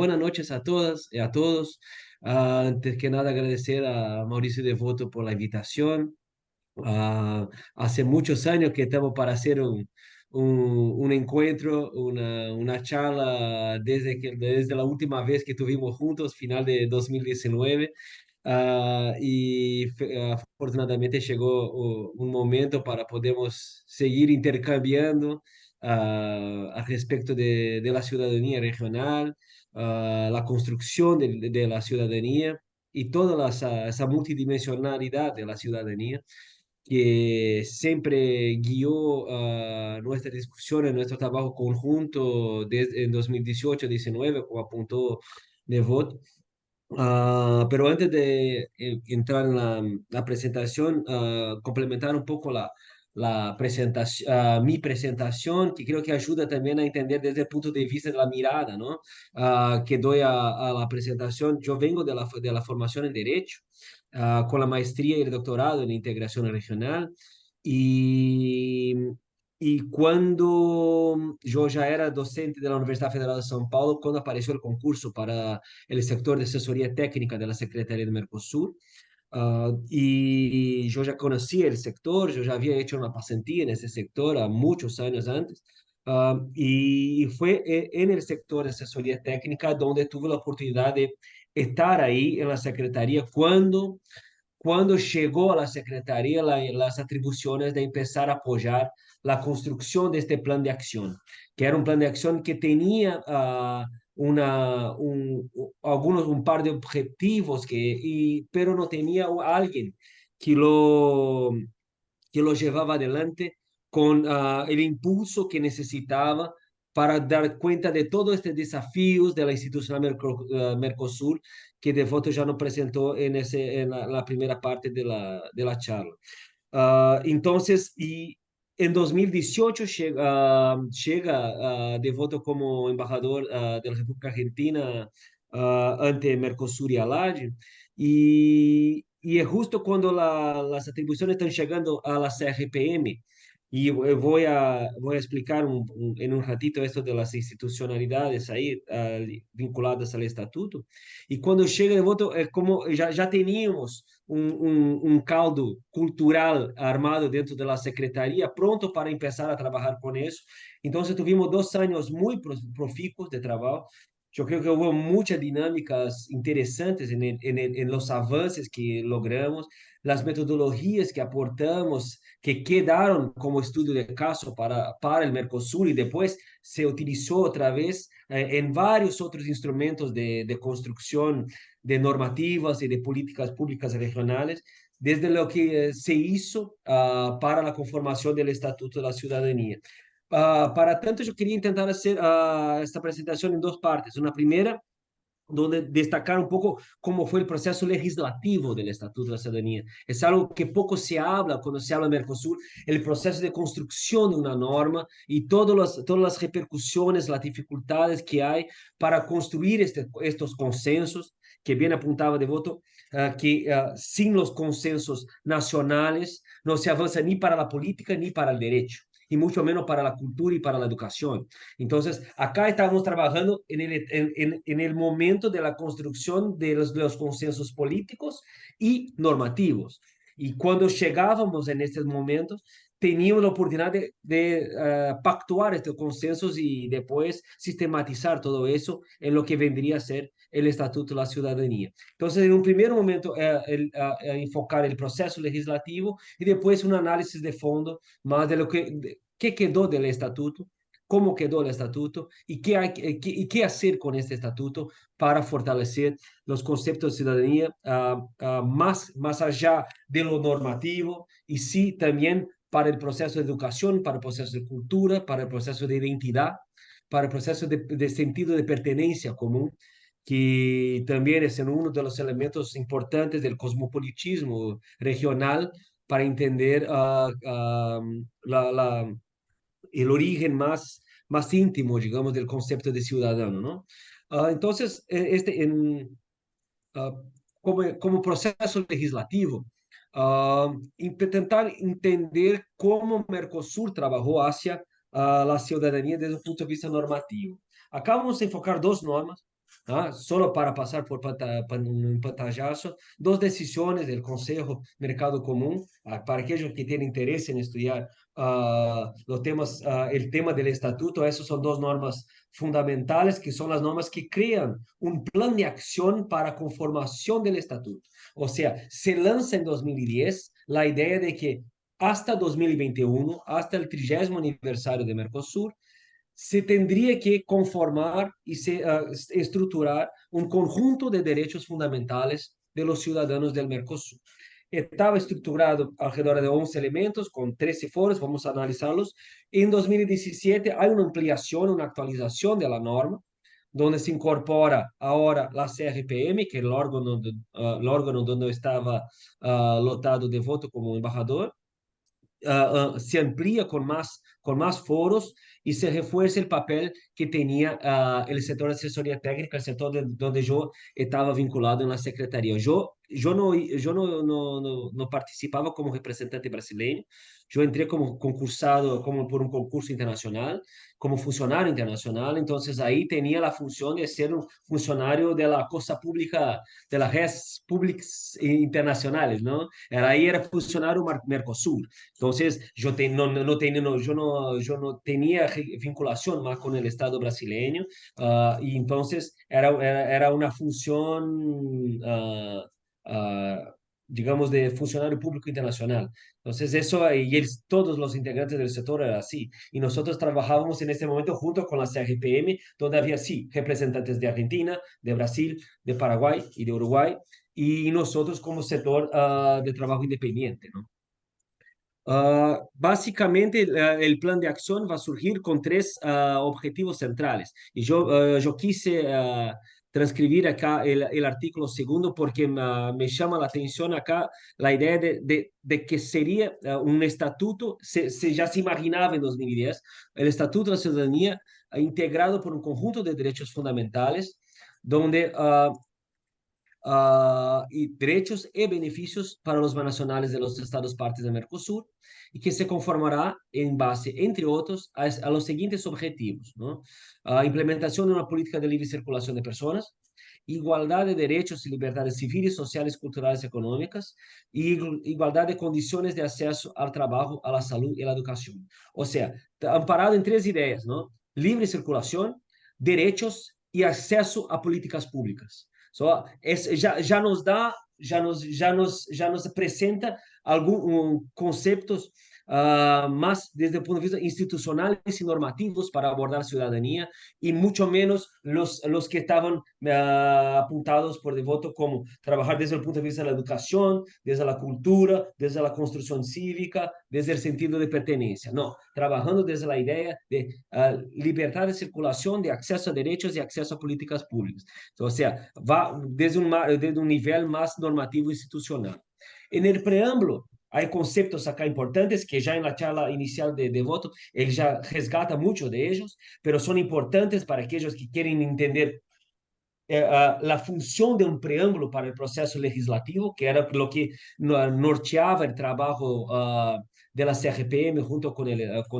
Buenas noches a todas y a todos. Antes que nada, agradecer a Mauricio Devoto por la invitación. Ah, Hace muchos años que estamos para hacer un encuentro, una charla desde la última vez que tuvimos juntos, final de 2019. Afortunadamente llegó un momento para podermos seguir intercambiando a respecto de la ciudadanía regional, la construcción de la ciudadanía y toda esa multidimensionalidad de la ciudadanía que siempre guió nuestra discusión, en nuestro trabajo conjunto desde en 2018-19, como apuntó Devot. Pero antes de entrar en la presentación, complementar un poco la presentación, mi presentación, que creo que ayuda también a entender desde el punto de vista de la mirada, ¿no? Que doy a la presentación. Yo vengo de la formación en Derecho, con la maestría y el doctorado en integración regional. Y y cuando yo ya era docente de la Universidad Federal de São Paulo, cuando apareció el concurso para el sector de asesoría técnica de la Secretaría de Mercosur, y yo ya conocía el sector, yo ya había hecho una pasantía en ese sector muchos años antes. Y fue en el sector de asesoría técnica donde tuve la oportunidad de estar ahí en la Secretaría cuando llegó a la Secretaría las atribuciones de empezar a apoyar la construcción de este plan de acción, que era un plan de acción que tenía un par de objetivos, pero no tenía alguien que que lo llevaba adelante con el impulso que necesitaba para dar cuenta de todos estos desafíos de la institución Mercosur, que Devoto ya nos presentó en la primera parte de la charla. Entonces, y en 2018 llega Devoto como embajador de la República Argentina ante Mercosur y ALAD, y es justo cuando las atribuciones están llegando a la CRPM, y voy a explicar en un ratito esto de las institucionalidades ahí vinculadas al estatuto. Y cuando llega el voto, es como ya teníamos un caldo cultural armado dentro de la secretaría, pronto para empezar a trabajar con eso. Entonces tuvimos 2 años muy proficuos de trabajo. Yo creo que hubo muchas dinámicas interesantes en los avances que logramos, las metodologías que aportamos, que quedaron como estudio de caso para el Mercosur y después se utilizó otra vez en varios otros instrumentos de construcción de normativas y de políticas públicas regionales, desde lo que se hizo para la conformación del Estatuto de la Ciudadanía. Para tanto, yo quería intentar hacer esta presentación en dos partes. Una primera, donde destacar un poco cómo fue el proceso legislativo del Estatuto de la Ciudadanía. Es algo que poco se habla cuando se habla de Mercosur, el proceso de construcción de una norma y todas las repercusiones, las dificultades que hay para construir estos consensos, que bien apuntaba Devoto, que sin los consensos nacionales no se avanza ni para la política ni para el derecho, y mucho menos para la cultura y para la educación. Entonces, acá estamos trabajando en el momento de la construcción de los consensos políticos y normativos. Y cuando llegábamos en estos momentos, teníamos la oportunidad de pactuar estos consensos y después sistematizar todo eso en lo que vendría a ser el Estatuto de la Ciudadanía. Entonces, en un primer momento, enfocar el proceso legislativo y después un análisis de fondo más de lo que quedó del Estatuto, cómo quedó el estatuto y qué hacer con este estatuto para fortalecer los conceptos de ciudadanía más allá de lo normativo, y sí también para el proceso de educación, para el proceso de cultura, para el proceso de identidad, para el proceso de sentido de pertenencia común, que también es uno de los elementos importantes del cosmopolitismo regional para entender el origen más íntimo, digamos, del concepto de ciudadano, ¿no? Entonces, uh, como proceso legislativo, intentar entender cómo Mercosur trabajó hacia la ciudadanía desde un punto de vista normativo. Acá vamos a enfocar dos normas. solo para pasar por un pantallazo, dos decisiones del Consejo Mercado Común, para aquellos que tienen interés en estudiar los temas, el tema del estatuto, esas son dos normas fundamentales que son las normas que crean un plan de acción para conformación del estatuto. O sea, se lanza en 2010 la idea de que hasta 2021, hasta el 30º aniversario de Mercosur, se tendría que conformar y estructurar un conjunto de derechos fundamentales de los ciudadanos del Mercosur. Estaba estructurado alrededor de 11 elementos con 13 foros, vamos a analizarlos. En 2017 hay una ampliación, una actualización de la norma, donde se incorpora ahora la CRPM, que es el órgano donde estaba lotado de voto como embajador, se amplía con más foros y se refuerza el papel que tenía el sector de asesoría técnica, el sector donde yo estaba vinculado en la secretaría. Yo no participaba como representante brasileño, yo entré como concursado, como por un concurso internacional, como funcionario internacional, entonces ahí tenía la función de ser un funcionario de la cosa pública, de las redes públicas internacionales, ¿no? Ahí era funcionario Mercosur. Entonces, yo no tenía vinculación más con el Estado brasileño, y entonces era una función, digamos, de funcionario público internacional. Entonces, eso, todos los integrantes del sector eran así. Y nosotros trabajábamos en ese momento junto con la CRPM, donde había, sí, representantes de Argentina, de Brasil, de Paraguay y de Uruguay, y nosotros como sector de trabajo independiente, ¿no? Básicamente, el plan de acción va a surgir con tres objetivos centrales. Y yo quise transcribir acá el artículo segundo porque me llama la atención acá la idea de que sería un estatuto, ya se imaginaba en 2010, el Estatuto de la Ciudadanía integrado por un conjunto de derechos fundamentales, donde y derechos y beneficios para los nacionales de los estados partes del Mercosur y que se conformará en base, entre otros, a los siguientes objetivos, ¿no? Implementación de una política de libre circulación de personas, igualdad de derechos y libertades civiles, sociales, culturales y económicas, y igualdad de condiciones de acceso al trabajo, a la salud y a la educación. O sea, amparado en tres ideas, ¿no? Libre circulación, derechos y acceso a políticas públicas. Ya nos da, ya nos presenta algunos conceptos más desde el punto de vista institucionales y normativos para abordar ciudadanía y mucho menos los que estaban apuntados por devoto como trabajar desde el punto de vista de la educación, desde la cultura, desde la construcción cívica, desde el sentido de pertenencia. No, trabajando desde la idea de libertad de circulación, de acceso a derechos y acceso a políticas públicas. O sea, va desde un nivel más normativo institucional. En el preámbulo, hay conceptos acá importantes que ya en la charla inicial de voto, él ya resgata mucho de ellos, pero son importantes para aquellos que quieren entender la función de un preámbulo para el proceso legislativo, que era lo que norteaba el trabajo de la CRPM junto con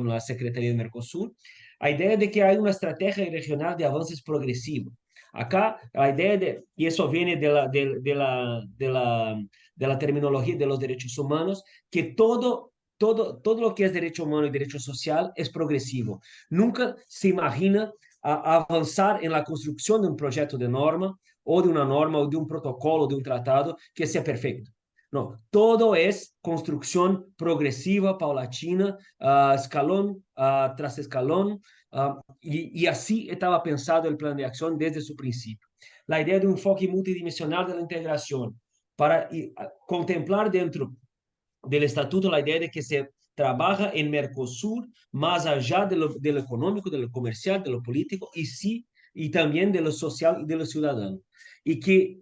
la Secretaría de Mercosur. La idea de que hay una estrategia regional de avances progresivos. Acá, la idea y eso viene de la terminología de los derechos humanos, que todo lo que es derecho humano y derecho social es progresivo. Nunca se imagina avanzar en la construcción de un proyecto de norma o de un protocolo, de un tratado que sea perfecto. No, todo es construcción progresiva, paulatina, escalón tras escalón, y así estaba pensado el plan de acción desde su principio. La idea de un enfoque multidimensional de la integración para contemplar dentro del estatuto la idea de que se trabaja en Mercosur más allá de lo económico, de lo comercial, de lo político y sí, y también de lo social y de lo ciudadano. Y que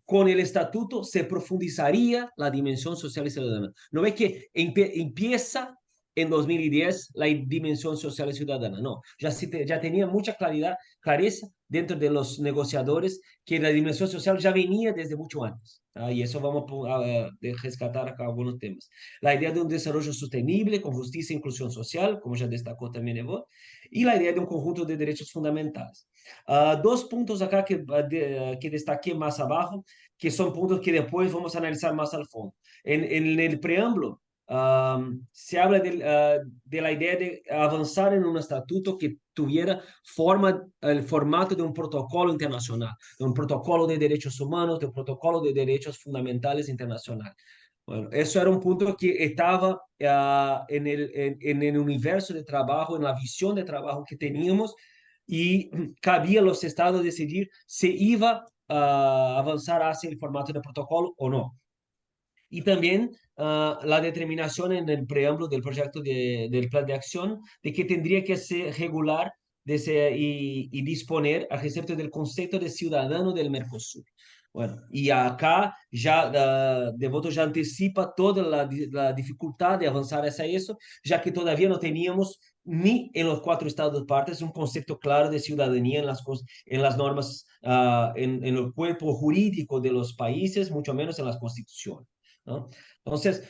con el estatuto se profundizaría la dimensión social y ciudadana. ¿No ve que empieza en 2010 la dimensión social y ciudadana? No, ya tenía mucha clareza dentro de los negociadores que la dimensión social ya venía desde mucho antes. Y eso vamos a rescatar acá algunos temas. La idea de un desarrollo sostenible con justicia e inclusión social, como ya destacó también Evo, y la idea de un conjunto de derechos fundamentales. Dos puntos acá que destaqué más abajo, que son puntos que después vamos a analizar más al fondo. En el preámbulo, se habla de la idea de avanzar en un estatuto que tuviera el formato de un protocolo internacional, de un protocolo de derechos humanos, de un protocolo de derechos fundamentales internacional. Bueno, eso era un punto que estaba en el universo de trabajo, en la visión de trabajo que teníamos, y cabía a los estados decidir si iba a avanzar hacia el formato de protocolo o no. Y también la determinación en el preámbulo del proyecto del plan de acción de que tendría que ser regular y disponer al respecto del concepto de ciudadano del Mercosur. Bueno, y acá ya Devoto ya anticipa toda la dificultad de avanzar hacia eso, ya que todavía no teníamos ni en los cuatro estados partes un concepto claro de ciudadanía en las normas, en el cuerpo jurídico de los países, mucho menos en las constituciones, ¿no? Entonces,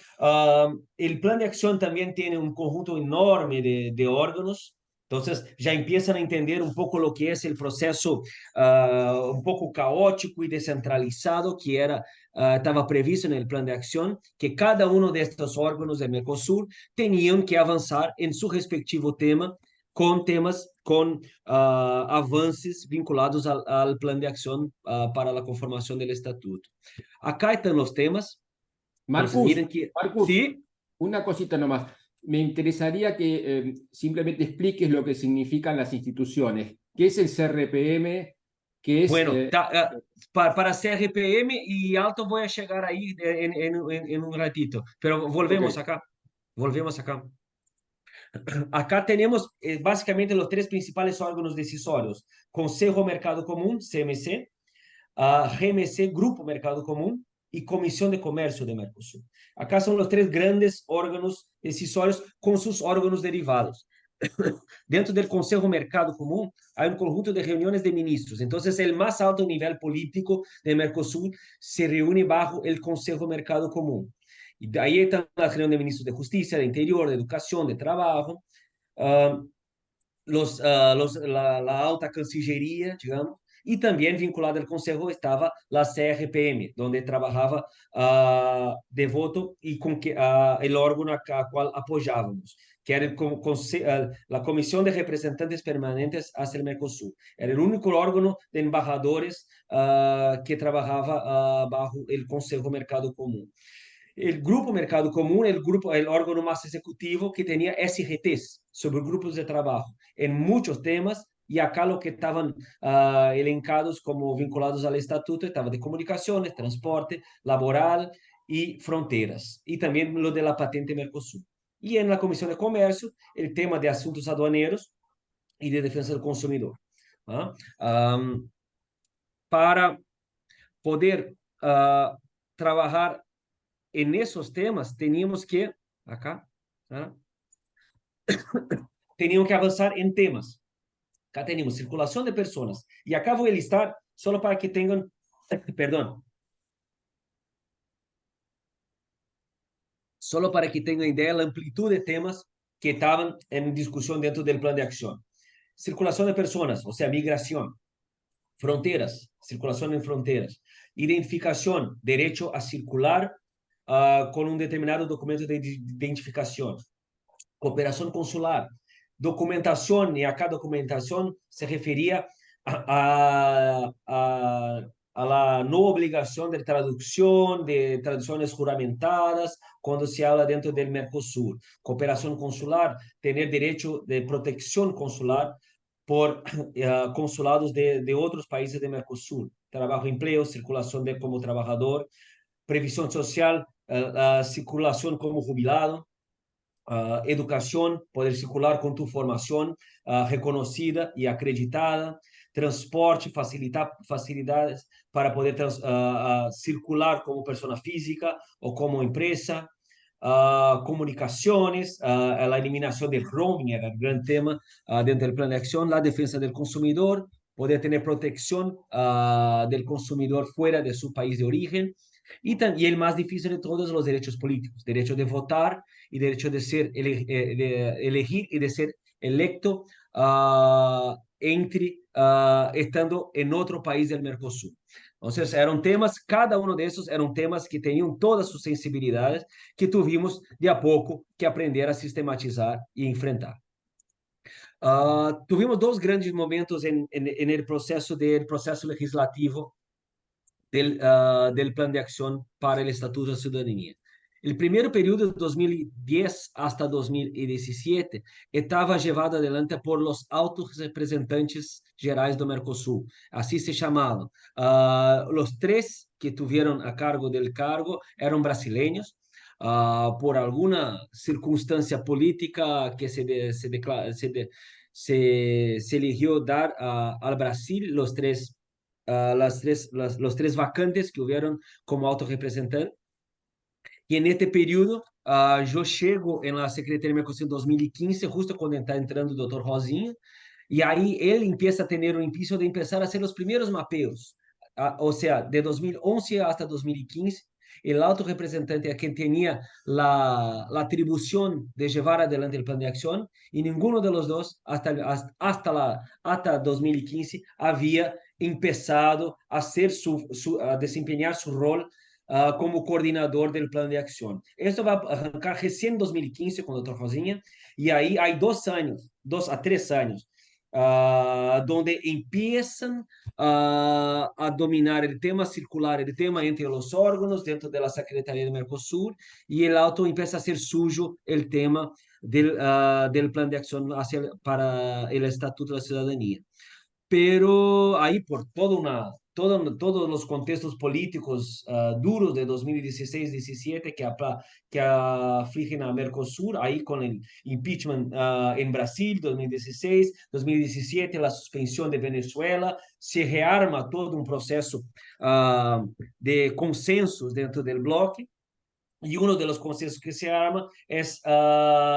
el plan de acción también tiene un conjunto enorme de órganos. Entonces, ya empiezan a entender un poco lo que es el proceso un poco caótico y descentralizado que estaba previsto en el plan de acción, que cada uno de estos órganos del Mercosur tenían que avanzar en su respectivo tema con temas, con avances vinculados al plan de acción para la conformación del estatuto. Acá están los temas. Entonces, Marcus, miren que Marcus, sí. una cosita nomás. Me interesaría que simplemente expliques lo que significan las instituciones. ¿Qué es el CRPM? ¿Qué es? Bueno, para CRPM y alto voy a llegar ahí en un ratito, pero Ok, volvemos acá. Volvemos acá. Acá tenemos básicamente los tres principales órganos decisorios: Consejo Mercado Común, CMC, GMC, Grupo Mercado Común, y Comisión de Comercio de Mercosur. Acá son los tres grandes órganos decisorios con sus órganos derivados. Dentro del Consejo Mercado Común hay un conjunto de reuniones de ministros. Entonces, el más alto nivel político de Mercosur se reúne bajo el Consejo Mercado Común. Y de ahí están las reuniones de ministros de Justicia, de Interior, de Educación, de Trabajo, uh, la alta Cancillería, digamos, y también vinculada al Consejo estaba la CRPM, donde trabajaba Devoto y con el órgano a cual apoyábamos, que era la Comisión de Representantes Permanentes hacia el Mercosur. Era el único órgano de embajadores que trabajaba bajo el Consejo Mercado Común. El Grupo Mercado Común, el órgano más ejecutivo que tenía SGTs, sobre grupos de trabajo, en muchos temas, y acá lo que estaban elencados como vinculados al estatuto estaba de comunicaciones, transporte, laboral y fronteras, y también lo de la patente Mercosur. Y en la Comisión de Comercio, el tema de asuntos aduaneros y de defensa del consumidor. ¿Ah? Para poder trabajar en esos temas, teníamos que, acá, ¿ah? Teníamos que avanzar en temas. Acá tenemos circulación de personas. Y acá voy a listar, solo para que tengan, perdón, solo para que tengan idea de la amplitud de temas que estaban en discusión dentro del plan de acción. Circulación de personas, o sea, migración. Fronteras, circulación en fronteras. Identificación, derecho a circular con un determinado documento de identificación. Cooperación consular, documentación, y acá documentación se refería a la no obligación de traducción, de traducciones juramentadas, cuando se habla dentro del Mercosur. Cooperación consular, tener derecho de protección consular por consulados de otros países de Mercosur. Trabajo, empleo, circulación como trabajador, previsión social, circulación como jubilado, educación, poder circular con tu formación reconocida y acreditada, transporte, facilidades para poder circular como persona física o como empresa, comunicaciones, la eliminación del roaming era el gran tema dentro del plan de acción, la defensa del consumidor, poder tener protección del consumidor fuera de su país de origen, y el más difícil de todos, los derechos políticos, derecho de votar y derecho de elegir y de ser electo entre estando en otro país del Mercosur. Entonces, eran temas, cada uno de esos eran temas que tenían todas sus sensibilidades que tuvimos de a poco que aprender a sistematizar y enfrentar. Tuvimos dos grandes momentos en el proceso legislativo del Plan de Acción para el Estatuto de Ciudadanía. El primer periodo de 2010 hasta 2017 estaba llevado adelante por los altos representantes gerais do Mercosul, así se llamaban. Los tres que tuvieron a cargo del cargo eran brasileños. Por alguna circunstancia política que se eligió dar al Brasil los tres vacantes que hubieron como alto representante. Y en este periodo, yo llego en la Secretaría de Mercosul en 2015, justo cuando está entrando el doctor Rosinha, y ahí él empieza a tener un impulso de empezar a hacer los primeros mapeos. O sea, de 2011 hasta 2015, el alto representante a quien tenía la atribución de llevar adelante el plan de acción, y ninguno de los dos hasta 2015 había empezado a, a desempeñar su rol como coordinador del plan de acción. Esto va a arrancar recién en 2015 con el doctor Rosinha, y ahí hay 2 años, 2 a 3 años, donde empiezan a dominar el tema circular, el tema entre los órganos dentro de la Secretaría de Mercosur, y el auto empieza a hacer suyo el tema del plan de acción para el Estatuto de la Ciudadanía. Pero ahí por todos los contextos políticos duros de 2016-17 que afligen a Mercosur, ahí con el impeachment en Brasil, 2016, 2017, la suspensión de Venezuela, se rearma todo un proceso de consensos dentro del bloque. Y uno de los consensos que se arma es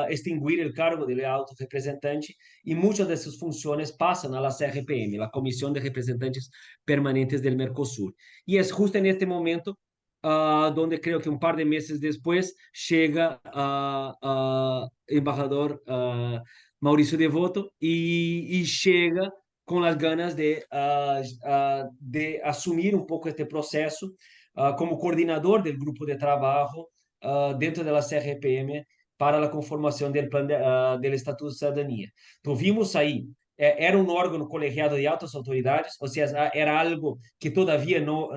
extinguir el cargo del alto representante, y muchas de sus funciones pasan a la CRPM, la Comisión de Representantes Permanentes del Mercosur. Y es justo en este momento donde creo que un par de meses después llega embajador Mauricio Devoto, y llega con las ganas de asumir un poco este proceso como coordinador del grupo de trabajo dentro de la CRPM para la conformación del Estatuto de Ciudadanía. Tuvimos ahí, era un órgano colegiado de altas autoridades, o sea, era algo que todavía no,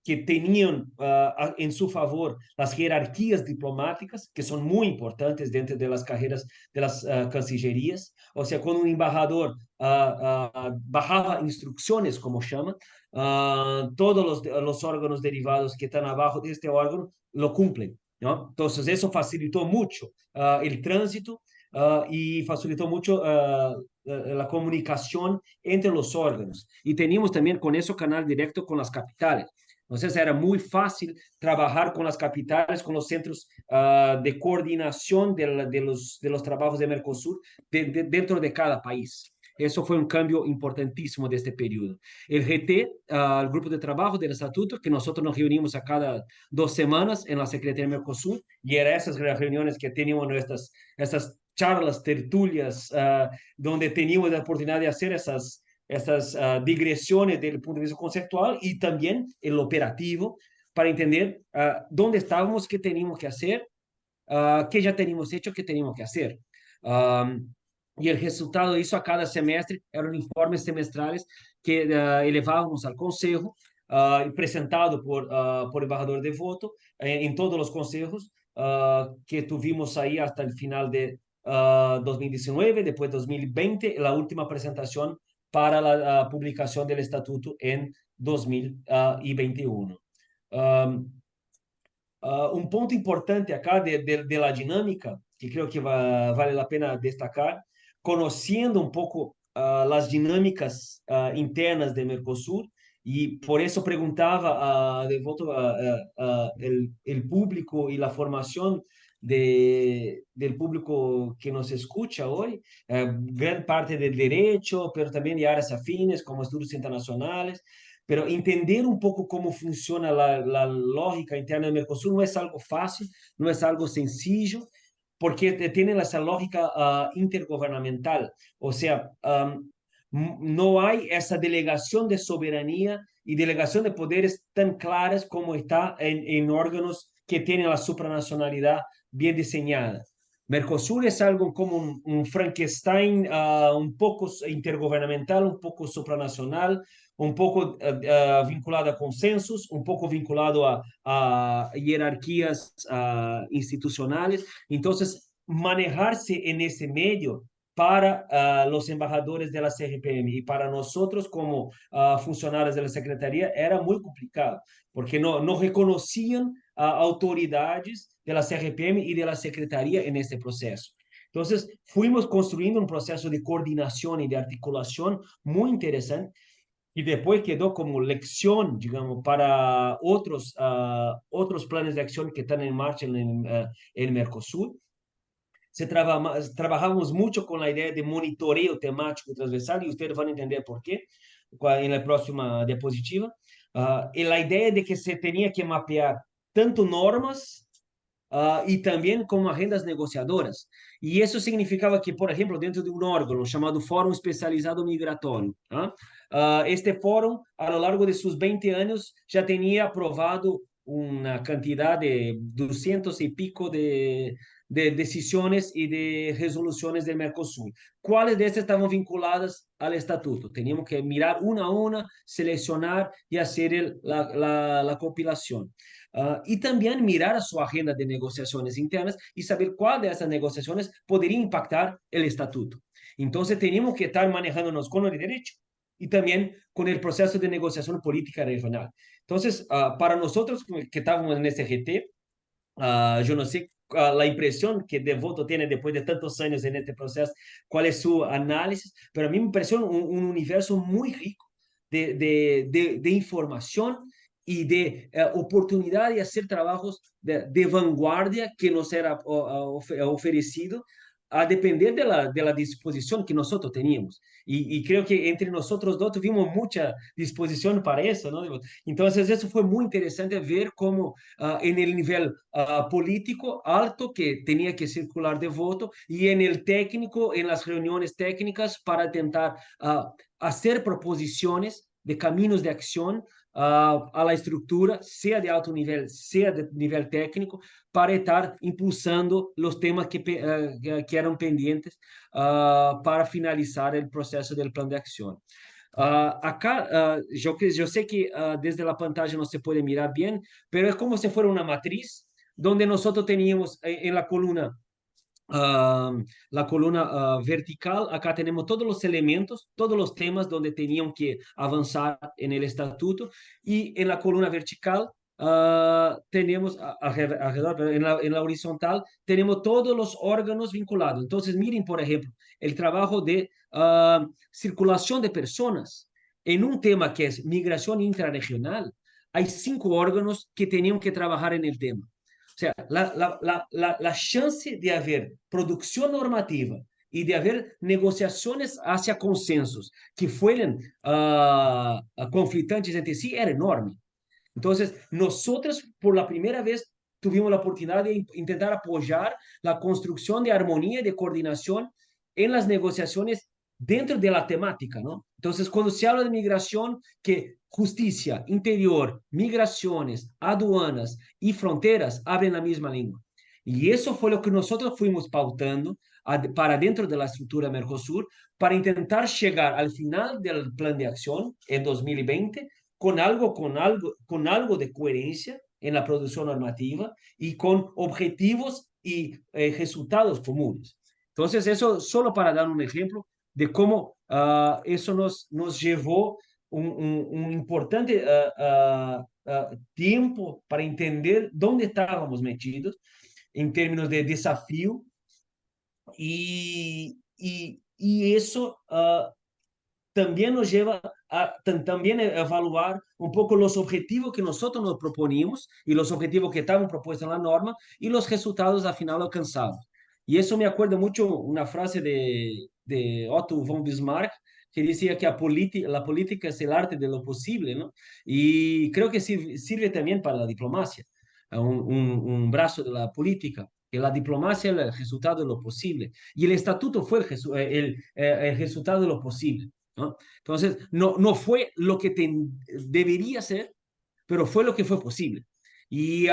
que tenían en su favor las jerarquías diplomáticas, que son muy importantes dentro de las carreras de las cancillerías. O sea, cuando un embajador bajaba instrucciones, como llaman, todos los órganos derivados que están abajo de este órgano lo cumplen, ¿no? Entonces, eso facilitó mucho el tránsito y facilitó mucho la comunicación entre los órganos. Y teníamos también con eso canal directo con las capitales. Entonces, era muy fácil trabajar con las capitales, con los centros de coordinación de los trabajos de Mercosur dentro de cada país. Eso fue un cambio importantísimo de este periodo. El GT, el grupo de trabajo del estatuto, que nosotros nos reunimos a cada 2 semanas en la Secretaría de Mercosur, y eran esas reuniones que teníamos estas charlas, tertulias, donde teníamos la oportunidad de hacer esas digresiones del punto de vista conceptual y también el operativo, para entender dónde estábamos, qué teníamos que hacer, qué ya teníamos hecho, qué teníamos que hacer. Y el resultado de eso a cada semestre eran informes semestrales que elevábamos al Consejo, presentado por el embajador de voto en todos los consejos que tuvimos ahí hasta el final de 2019, después de 2020, la última presentación para la publicación del estatuto en 2021. Un punto importante acá de la dinámica, que creo que vale la pena destacar, conociendo un poco las dinámicas internas de Mercosur, y por eso preguntaba de voto el público y la formación del público que nos escucha hoy, gran parte del derecho, pero también de áreas afines como estudios internacionales. Pero entender un poco cómo funciona la lógica interna del Mercosur no es algo fácil, no es algo sencillo, porque tienen esa lógica intergubernamental. O sea, no hay esa delegación de soberanía y delegación de poderes tan claras como está en órganos que tienen la supranacionalidad bien diseñada. Mercosur es algo como un Frankenstein un poco intergubernamental, un poco supranacional, un poco vinculado a consensos, un poco vinculado a jerarquías institucionales. Entonces, manejarse en ese medio para los embajadores de la CGPM y para nosotros como funcionarios de la Secretaría era muy complicado, porque no reconocían autoridades de la CGPM y de la Secretaría en este proceso. Entonces, fuimos construyendo un proceso de coordinación y de articulación muy interesante y después quedó como lección, digamos, para otros planes de acción que están en marcha en Mercosur. Trabajamos mucho con la idea de monitoreo temático transversal y ustedes van a entender por qué en la próxima diapositiva. Y la idea de que se tenía que mapear tanto normas y también como agendas negociadoras. Y eso significaba que, por ejemplo, dentro de un órgano llamado Fórum Especializado Migratorio, este fórum, a lo largo de sus 20 años, ya tenía aprobado una cantidad de 200 y pico de decisiones y de resoluciones del Mercosur. ¿Cuáles de estas estaban vinculadas al estatuto? Teníamos que mirar una a una, seleccionar y hacer la compilación. Y también mirar a su agenda de negociaciones internas y saber cuál de esas negociaciones podría impactar el estatuto. Entonces, tenemos que estar manejándonos con el derecho y también con el proceso de negociación política regional. Entonces, para nosotros que estábamos en SGT, yo no sé la impresión que Devoto tiene después de tantos años en este proceso, cuál es su análisis, pero a mí me pareció un universo muy rico de información y de oportunidad de hacer trabajos de vanguardia que nos era ofrecido a depender de la disposición que nosotros teníamos. Y creo que entre nosotros dos tuvimos mucha disposición para eso, ¿no? Entonces, eso fue muy interesante ver cómo en el nivel político alto que tenía que circular de voto y en el técnico, en las reuniones técnicas para intentar hacer proposiciones de caminos de acción a la estructura, sea de alto nivel, sea de nivel técnico, para estar impulsando los temas que eran pendientes para finalizar el proceso del plan de acción. Acá, yo sé que desde la pantalla no se puede mirar bien, pero es como si fuera una matriz donde nosotros teníamos en la columna vertical, acá tenemos todos los elementos, todos los temas donde tenían que avanzar en el estatuto, y en la columna vertical tenemos alrededor, pero en la horizontal tenemos todos los órganos vinculados. Entonces, miren, por ejemplo, el trabajo de circulación de personas. En un tema que es migración intrarregional, hay 5 órganos que tenían que trabajar en el tema. O sea, la chance de haber producción normativa y de haber negociaciones hacia consensos que fueran conflictantes entre sí era enorme. Entonces, nosotros por la primera vez tuvimos la oportunidad de intentar apoyar la construcción de armonía y de coordinación en las negociaciones dentro de la temática, ¿no? Entonces, cuando se habla de migración, que justicia, interior, migraciones, aduanas y fronteras abren la misma lengua. Y eso fue lo que nosotros fuimos pautando para dentro de la estructura Mercosur para intentar llegar al final del plan de acción en 2020 con algo de coherencia en la producción normativa y con objetivos y resultados comunes. Entonces, eso solo para dar un ejemplo de cómo eso nos llevó un importante tiempo para entender dónde estábamos metidos en términos de desafío y eso también nos lleva a también evaluar un poco los objetivos que nosotros nos proponíamos y los objetivos que estaban propuestos en la norma y los resultados al final alcanzados. Y eso me acuerda mucho una frase de Otto von Bismarck que decía que la política es el arte de lo posible, ¿no? Y creo que sirve también para la diplomacia, un brazo de la política. que la diplomacia es el resultado de lo posible y el estatuto fue el resultado de lo posible, ¿no? Entonces, no fue lo que debería ser, pero fue lo que fue posible. Y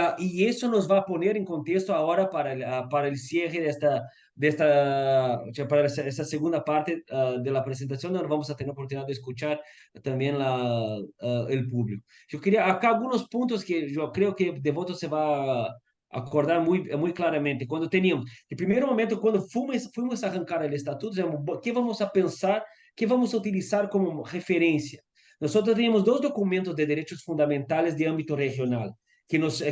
eso nos va a poner en contexto ahora para el cierre para esa segunda parte de la presentación, donde vamos a tener oportunidad de escuchar también el público. Yo quería acá algunos puntos que yo creo que Devoto se va a acordar muy claramente. Cuando teníamos, el primer momento, cuando fuimos a arrancar el estatuto, ¿qué vamos a pensar? ¿Qué vamos a utilizar como referencia? Nosotros teníamos dos documentos de derechos fundamentales de ámbito regional que nos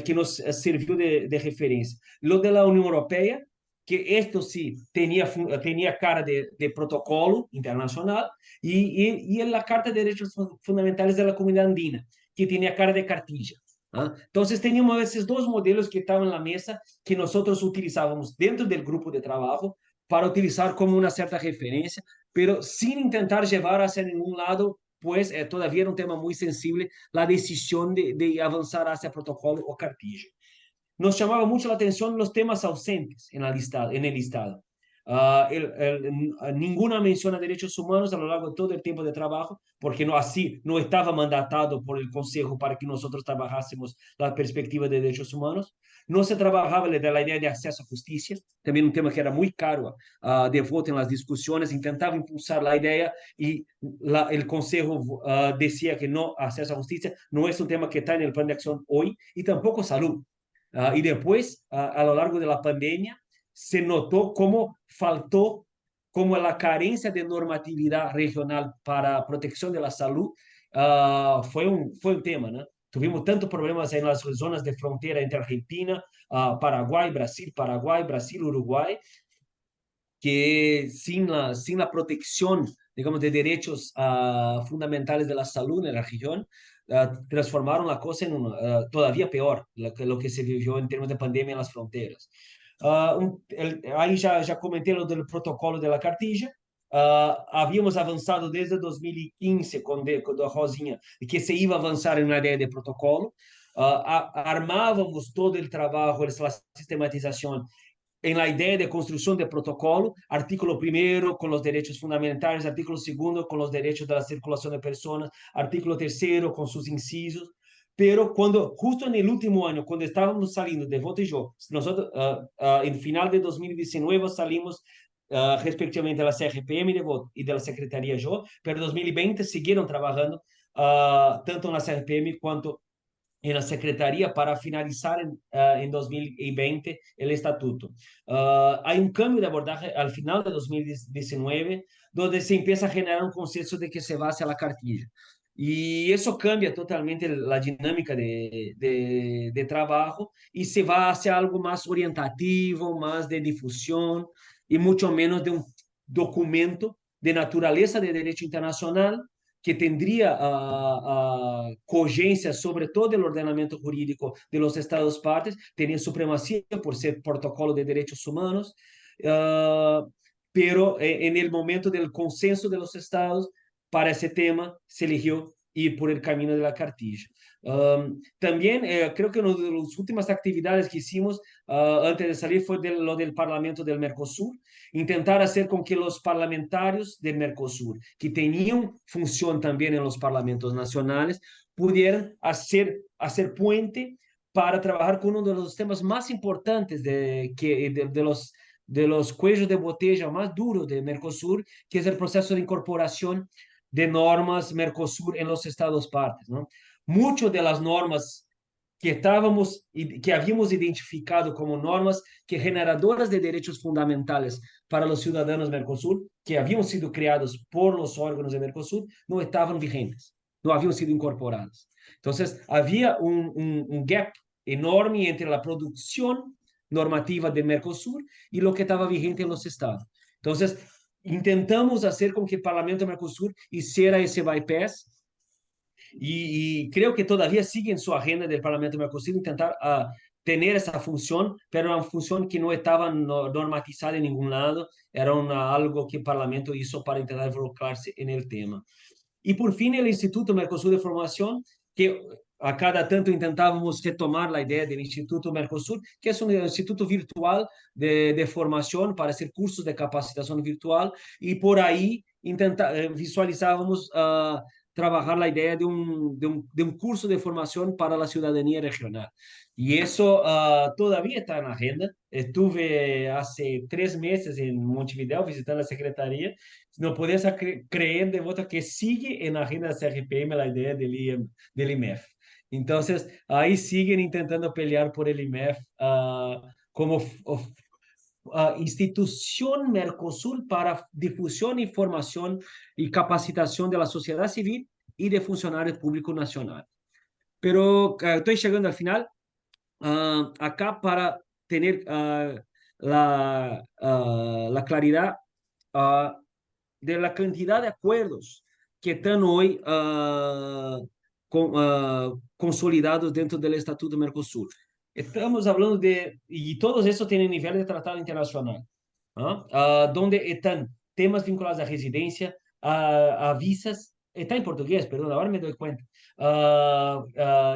sirvió de referencia. Lo de la Unión Europea, que esto sí tenía cara de protocolo internacional, y en la Carta de Derechos Fundamentales de la Comunidad Andina, que tenía cara de cartilla. ¿Ah? Entonces teníamos esos dos modelos que estaban en la mesa que nosotros utilizábamos dentro del grupo de trabajo para utilizar como una cierta referencia, pero sin intentar llevar hacia ningún lado, pues todavía era un tema muy sensible la decisión de avanzar hacia protocolo o cartilla. Nos llamaba mucho la atención los temas ausentes en el listado. Ninguna mención a derechos humanos a lo largo de todo el tiempo de trabajo, porque así no estaba mandatado por el Consejo para que nosotros trabajásemos la perspectiva de derechos humanos. No se trabajaba de la idea de acceso a justicia, también un tema que era muy caro de voto en las discusiones, intentaba impulsar la idea y el Consejo decía que no, acceso a justicia no es un tema que está en el plan de acción hoy, y tampoco salud. Y después, a lo largo de la pandemia, se notó cómo faltó, como la carencia de normatividad regional para protección de la salud fue un tema, ¿no? Tuvimos tantos problemas en las zonas de frontera entre Argentina, Paraguay, Brasil, Uruguay, que sin la protección, digamos, de derechos fundamentales de la salud en la región, transformaron la cosa en todavía peor, lo que se vivió en términos de pandemia en las fronteras. Ahí ya comenté lo del protocolo de la cartilla. Habíamos avanzado desde 2015 con a Rosinha, que se iba a avanzar en una idea de protocolo. Armávamos todo el trabajo, la sistematización en la idea de construcción de protocolo, artículo primero con los derechos fundamentales, artículo segundo con los derechos de la circulación de personas, artículo tercero con sus incisos. Pero justo en el último año, cuando estábamos saliendo de Voto y yo, nosotros en final de 2019 salimos respectivamente de la CRPM de Voto y de la Secretaría Yo, pero en 2020 siguieron trabajando tanto en la CRPM cuanto en la Secretaría para finalizar en 2020 el estatuto. Hay un cambio de abordaje al final de 2019, donde se empieza a generar un consenso de que se va hacia la cartilla. Y eso cambia totalmente la dinámica de trabajo y se va hacia algo más orientativo, más de difusión y mucho menos de un documento de naturaleza de derecho internacional que tendría cogencia sobre todo el ordenamiento jurídico de los Estados partes, tenía supremacía por ser protocolo de derechos humanos, pero en el momento del consenso de los Estados para ese tema se eligió ir por el camino de la cartilla. También creo que una de las últimas actividades que hicimos antes de salir fue lo del Parlamento del Mercosur, intentar hacer con que los parlamentarios del Mercosur, que tenían función también en los parlamentos nacionales, pudieran hacer puente para trabajar con uno de los temas más importantes de los cuellos de botella más duros de Mercosur, que es el proceso de incorporación de normas Mercosur en los Estados partes, ¿no? Muchas de las normas que habíamos identificado como normas que generadoras de derechos fundamentales para los ciudadanos Mercosur, que habían sido creados por los órganos de Mercosur, no estaban vigentes, no habían sido incorporadas. Entonces, había un gap enorme entre la producción normativa de Mercosur y lo que estaba vigente en los estados. Entonces, intentamos hacer con que el Parlamento de Mercosur hiciera ese bypass y creo que todavía sigue en su agenda del Parlamento de Mercosur intentar tener esa función, pero una función que no estaba normatizada en ningún lado, era algo que el Parlamento hizo para intentar involucrarse en el tema. Y por fin el Instituto Mercosur de Formación, que a cada tanto intentávamos retomar la idea del Instituto Mercosur, que es un instituto virtual de formación para hacer cursos de capacitación virtual, y por ahí visualizábamos trabajar la idea de un curso de formación para la ciudadanía regional. Y eso todavía está en la agenda. Estuve hace 3 meses en Montevideo visitando la secretaría. No podías creer, Devota, que sigue en la agenda de CRPM la idea del IMEF. Entonces, ahí siguen intentando pelear por el IMEF como institución Mercosur para difusión, información y capacitación de la sociedad civil y de funcionarios públicos nacionales. Pero estoy llegando al final. Acá para tener la claridad uh, de la cantidad de acuerdos que están hoy consolidados dentro del Estatuto Mercosur. Estamos hablando y todos esos tienen nivel de tratado internacional, ¿no? Donde están temas vinculados a residencia, a visas, está en portugués, perdón, ahora me doy cuenta,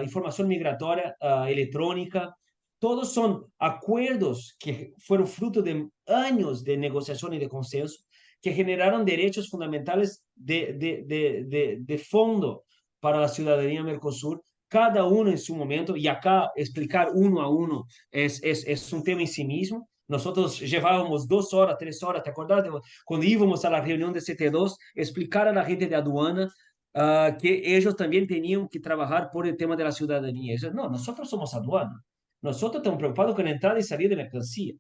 información migratoria electrónica, todos son acuerdos que fueron fruto de años de negociación y de consenso, que generaron derechos fundamentales de fondo para la ciudadanía Mercosur, cada uno en su momento, y acá explicar uno a uno es un tema en sí mismo. Nosotros llevábamos 2 horas, 3 horas, ¿te acuerdas? Cuando íbamos a la reunión de CT2, explicar a la gente de aduana que ellos también tenían que trabajar por el tema de la ciudadanía. Ellos, no, nosotros somos aduana. Nosotros estamos preocupados con la entrada y salida de mercancía.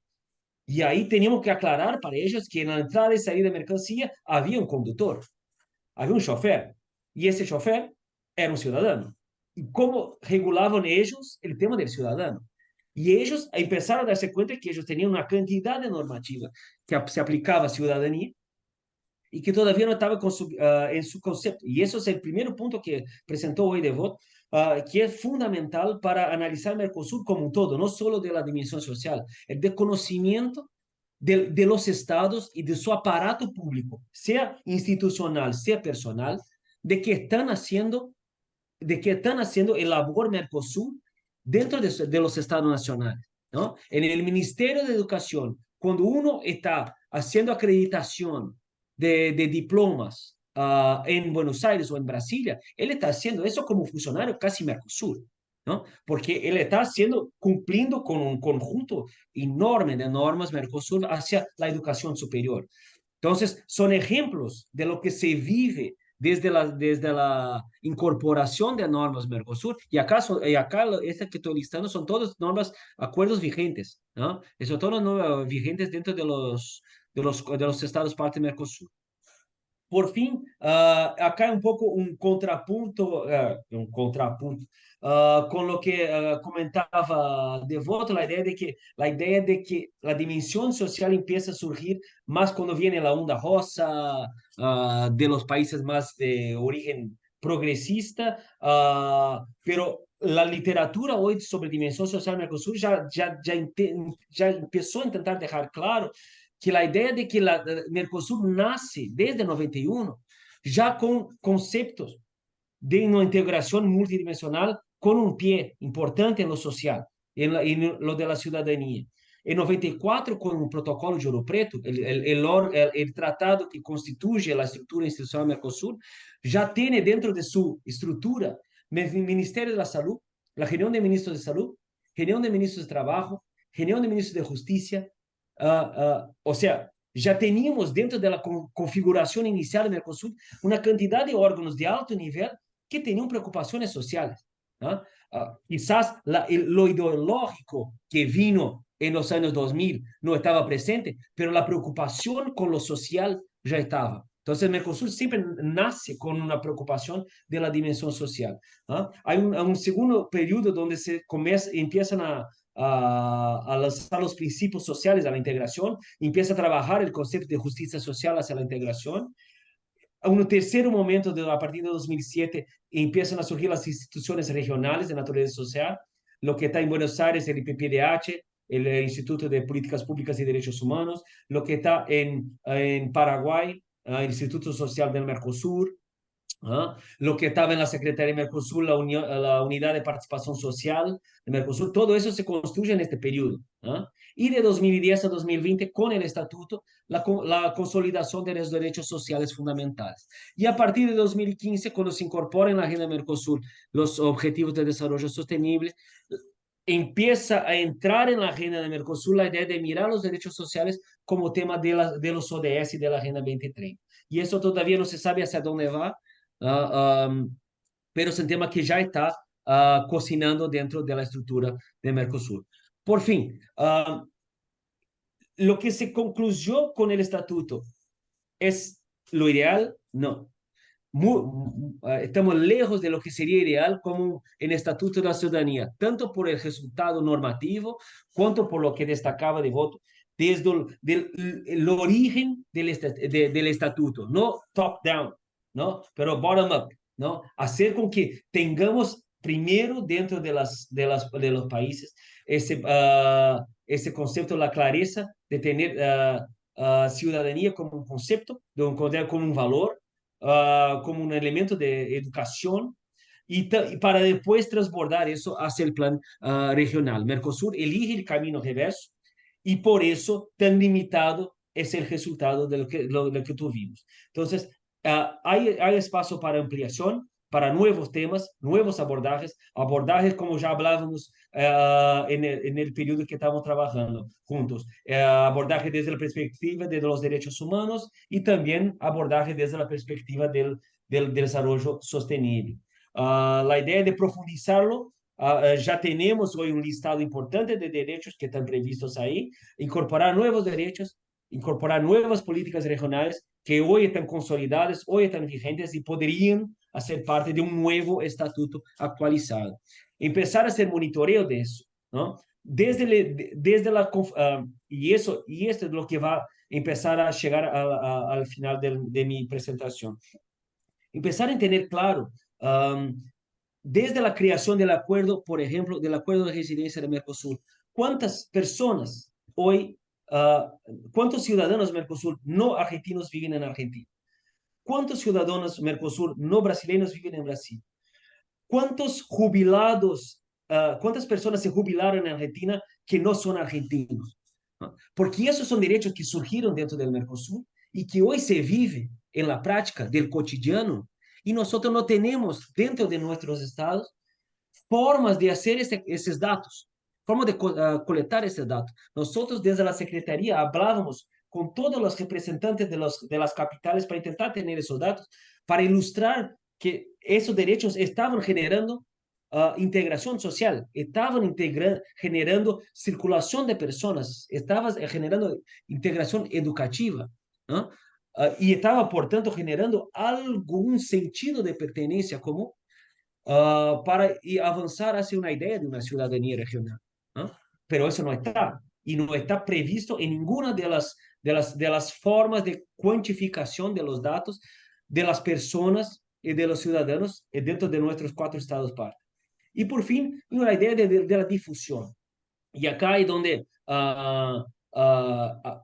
Y ahí teníamos que aclarar para ellos que en la entrada y salida de mercancía había un conductor, había un chofer, y ese chofer era un ciudadano. ¿Y cómo regulaban ellos el tema del ciudadano? Y ellos empezaron a darse cuenta que ellos tenían una cantidad de normativa que se aplicaba a ciudadanía y que todavía no estaba en su concepto. Y eso es el primer punto que presentó hoy Devot, que es fundamental para analizar el Mercosur como un todo, no solo de la dimensión social, el de conocimiento de los estados y de su aparato público, sea institucional, sea personal, de que están haciendo, de que están haciendo el labor Mercosur dentro de los estados nacionales, ¿no? En el Ministerio de Educación, cuando uno está haciendo acreditación de diplomas en Buenos Aires o en Brasilia, él está haciendo eso como funcionario casi Mercosur, ¿no? Porque él está haciendo, cumpliendo con un conjunto enorme de normas Mercosur hacia la educación superior. Entonces, son ejemplos de lo que se vive desde la incorporación de normas Mercosur. Y acá esta que estoy listando son todas normas, acuerdos vigentes, ¿no? Son todas normas vigentes dentro de los estados parte de Mercosur. Por fin, acá un poco un contrapunto con lo que comentaba Devoto, la idea de que la dimensión social empieza a surgir más cuando viene la onda rosa de los países más de origen progresista, pero la literatura hoy sobre dimensión social Mercosur ya empezó a intentar dejar claro que la idea de que la Mercosur nace desde 91, ya con conceptos de una integración multidimensional con un pie importante en lo social, en lo de la ciudadanía. En 94, con el protocolo de Ouro Preto, el tratado que constituye la estructura institucional Mercosur, ya tiene dentro de su estructura el Ministerio de la Salud, la reunión de ministros de Salud, reunión de ministros de Trabajo, reunión de ministros de Justicia, o sea, ya teníamos dentro de la configuración inicial de Mercosur una cantidad de órganos de alto nivel que tenían preocupaciones sociales, ¿no? Quizás lo ideológico que vino en los años 2000 no estaba presente, pero la preocupación con lo social ya estaba. Entonces, Mercosur siempre nace con una preocupación de la dimensión social, ¿no? Hay un segundo periodo donde empiezan a lanzar los principios sociales a la integración, empieza a trabajar el concepto de justicia social hacia la integración. Un tercer momento, a partir de 2007, empiezan a surgir las instituciones regionales de naturaleza social, lo que está en Buenos Aires, el IPPDH, el Instituto de Políticas Públicas y Derechos Humanos, lo que está en Paraguay, el Instituto Social del Mercosur, ¿ah? Lo que estaba en la Secretaría de Mercosur, la Unidad de Participación Social de Mercosur, todo eso se construye en este periodo. ¿Ah? Y de 2010 a 2020, con el estatuto, la consolidación de los derechos sociales fundamentales. Y a partir de 2015, cuando se incorpora en la Agenda Mercosur los Objetivos de Desarrollo Sostenible, empieza a entrar en la Agenda de Mercosur la idea de mirar los derechos sociales como tema de los ODS y de la Agenda 2030. Y eso todavía no se sabe hacia dónde va, pero es un tema que ya está cocinando dentro de la estructura de Mercosur. Por fin, lo que se concluyó con el estatuto es lo ideal, no. Estamos lejos de lo que sería ideal como en el Estatuto de la Ciudadanía, tanto por el resultado normativo, cuanto por lo que destacaba de voto desde el origen del estatuto, no top-down, ¿no? Pero bottom-up, ¿no? Hacer con que tengamos primero dentro de los países ese concepto, la clareza de tener ciudadanía como un concepto, como un valor, como un elemento de educación y para después transbordar eso hacia el plan regional. Mercosur elige el camino reverso y por eso tan limitado es el resultado de lo que tuvimos. Entonces, hay espacio para ampliación, para nuevos temas, nuevos abordajes como ya hablábamos en el periodo que estamos trabajando juntos. Abordaje desde la perspectiva de los derechos humanos y también abordaje desde la perspectiva del desarrollo sostenible. La idea de profundizarlo, ya tenemos hoy un listado importante de derechos que están previstos ahí, incorporar nuevos derechos, incorporar nuevas políticas regionales que hoy están consolidadas, hoy están vigentes y podrían hacer parte de un nuevo estatuto actualizado. Empezar a hacer monitoreo de eso, ¿no? Desde y esto es lo que va a empezar a llegar al final de mi presentación. Empezar a tener claro, desde la creación del acuerdo, por ejemplo, del acuerdo de residencia de Mercosur, ¿cuántas personas hoy, cuántos ciudadanos Mercosur no argentinos viven en Argentina? ¿Cuántos ciudadanos Mercosur no brasileños viven en Brasil? ¿Cuántos jubilados, cuántas personas se jubilaron en Argentina que no son argentinos? ¿No? Porque esos son derechos que surgieron dentro del Mercosur y que hoy se vive en la práctica del cotidiano y nosotros no tenemos dentro de nuestros estados formas de hacer esos datos, formas de colectar esos datos. Nosotros desde la Secretaría hablábamos con todos los representantes de las capitales para intentar tener esos datos, para ilustrar que esos derechos estaban generando integración social, estaban generando circulación de personas, estaban generando integración educativa, ¿no? Y estaba, por tanto, generando algún sentido de pertenencia común para avanzar hacia una idea de una ciudadanía regional, ¿no? Pero eso no está, y no está previsto en ninguna de las formas de cuantificación de los datos de las personas y de los ciudadanos dentro de nuestros 4 estados partes. Y por fin, una idea de la difusión. Y acá es donde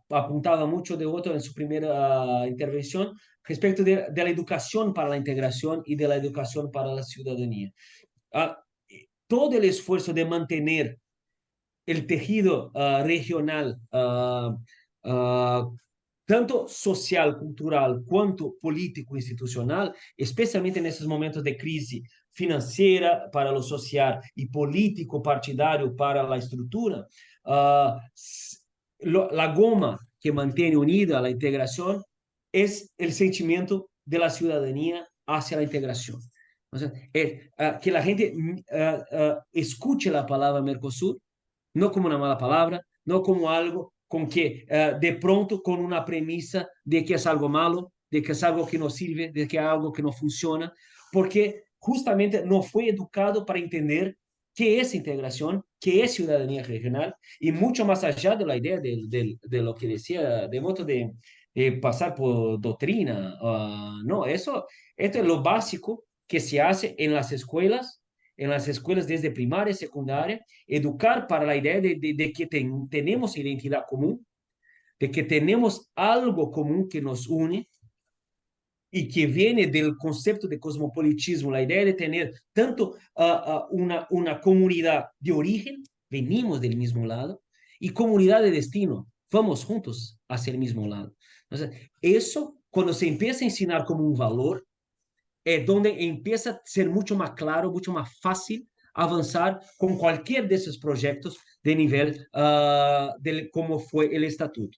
apuntaba mucho de otro en su primera intervención respecto de la educación para la integración y de la educación para la ciudadanía. Uh, Todo el esfuerzo de mantener el tejido regional, tanto social, cultural, cuanto político, institucional, especialmente en estos momentos de crisis financiera para lo social y político partidario para la estructura, uh, la goma que mantiene unida a la integración es el sentimiento de la ciudadanía hacia la integración. O sea, que la gente escuche la palabra Mercosur no como una mala palabra, no como algo con que de pronto con una premisa de que es algo malo, de que es algo que no sirve, de que es algo que no funciona, porque justamente no fue educado para entender qué es integración, qué es ciudadanía regional, y mucho más allá de la idea de lo que decía de modo de pasar por doctrina. No, esto es lo básico que se hace en las escuelas desde primaria y secundaria, educar para la idea de que tenemos identidad común, de que tenemos algo común que nos une y que viene del concepto de cosmopolitismo, la idea de tener tanto una comunidad de origen, venimos del mismo lado, y comunidad de destino, vamos juntos hacia el mismo lado. Entonces, eso, cuando se empieza a ensinar como un valor, es donde empieza a ser mucho más claro, mucho más fácil avanzar con cualquier de esos proyectos de nivel de cómo fue el estatuto.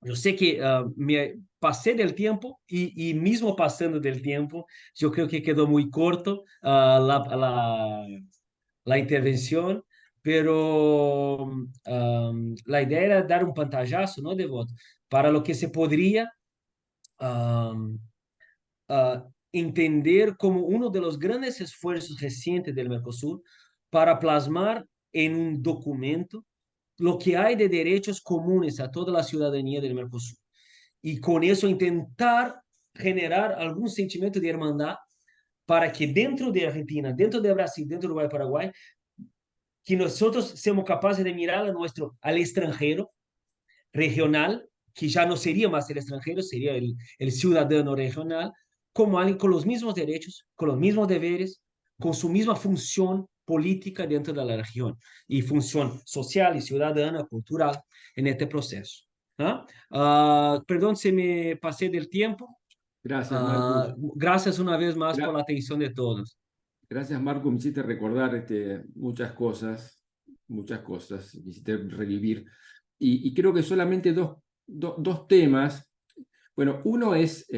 Yo sé que me pasé del tiempo y mismo pasando del tiempo, yo creo que quedó muy corto la intervención, pero la idea era dar un pantallazo, ¿no, Devoto? Para lo que se podría um, entender como uno de los grandes esfuerzos recientes del Mercosur para plasmar en un documento lo que hay de derechos comunes a toda la ciudadanía del Mercosur. Y con eso intentar generar algún sentimiento de hermandad para que dentro de Argentina, dentro de Brasil, dentro de Uruguay, Paraguay, que nosotros seamos capaces de mirar al extranjero regional, que ya no sería más el extranjero, sería el ciudadano regional, como alguien con los mismos derechos, con los mismos deberes, con su misma función política dentro de la región y función social y ciudadana, cultural en este proceso. Perdón si me pasé del tiempo. Gracias, Marcus. Gracias una vez más por Gra- la atención de todos. Gracias, Marcus. Me hiciste recordar muchas cosas, me hiciste revivir. Y creo que solamente dos temas. Bueno, uno es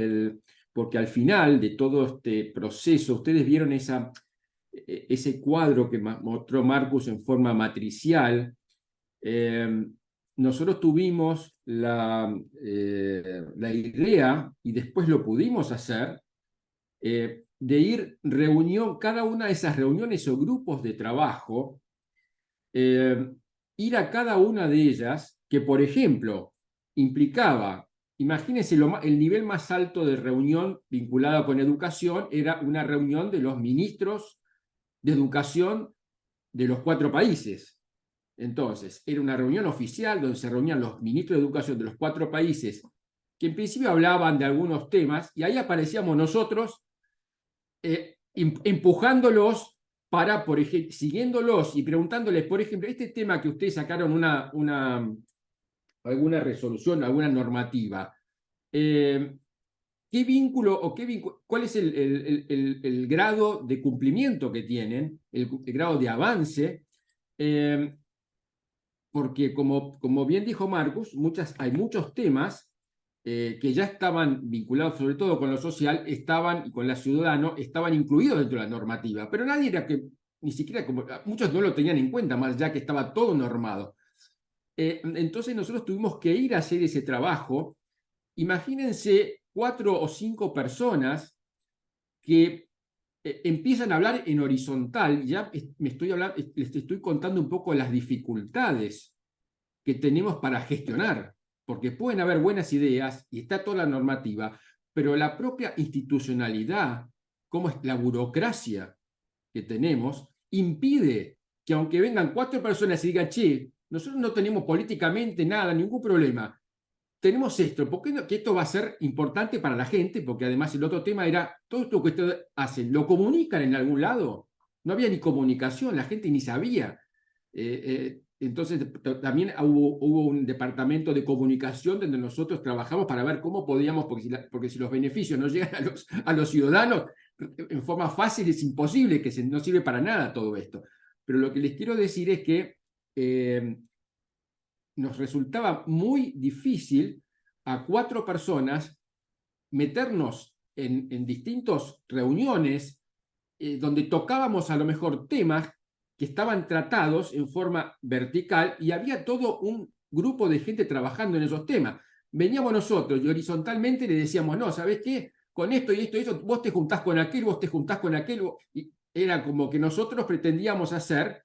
porque al final de todo este proceso, ustedes vieron ese cuadro que mostró Marcus en forma matricial. Nosotros tuvimos la idea, y después lo pudimos hacer, de ir cada una de esas reuniones o grupos de trabajo, ir a cada una de ellas, que por ejemplo implicaba, imagínense el nivel más alto de reunión vinculada con educación, era una reunión de los ministros de educación de los 4 países. Entonces, era una reunión oficial donde se reunían los ministros de educación de los 4 países, que en principio hablaban de algunos temas, y ahí aparecíamos nosotros empujándolos para, por ejemplo, siguiéndolos y preguntándoles, por ejemplo, este tema que ustedes sacaron alguna resolución, alguna normativa, ¿qué vínculo o cuál es el grado de cumplimiento que tienen, el grado de avance? Porque como bien dijo Marcus, hay muchos temas que ya estaban vinculados sobre todo con lo social, y con la ciudadano, estaban incluidos dentro de la normativa, pero nadie era ni siquiera, muchos no lo tenían en cuenta, más ya que estaba todo normado. Entonces nosotros tuvimos que ir a hacer ese trabajo. Imagínense 4 o 5 personas que empiezan a hablar en horizontal. Ya les estoy contando un poco las dificultades que tenemos para gestionar, porque pueden haber buenas ideas y está toda la normativa, pero la propia institucionalidad, como es la burocracia que tenemos, impide que aunque vengan 4 personas y digan, che, nosotros no tenemos políticamente nada, ningún problema, tenemos esto, ¿por qué no? Que esto va a ser importante para la gente, porque además el otro tema era, todo esto que ustedes hacen, ¿lo comunican en algún lado? No había ni comunicación, la gente ni sabía. Entonces también hubo un departamento de comunicación donde nosotros trabajamos para ver cómo podíamos, porque si los beneficios no llegan a los ciudadanos en forma fácil, es imposible, no sirve para nada todo esto. Pero lo que les quiero decir es que nos resultaba muy difícil a 4 personas meternos en distintas reuniones donde tocábamos a lo mejor temas que estaban tratados en forma vertical y había todo un grupo de gente trabajando en esos temas. Veníamos nosotros y horizontalmente le decíamos, no, ¿sabés qué? Con esto y esto y esto, vos te juntás con aquel, vos te juntás con aquel. Y era como que nosotros pretendíamos hacer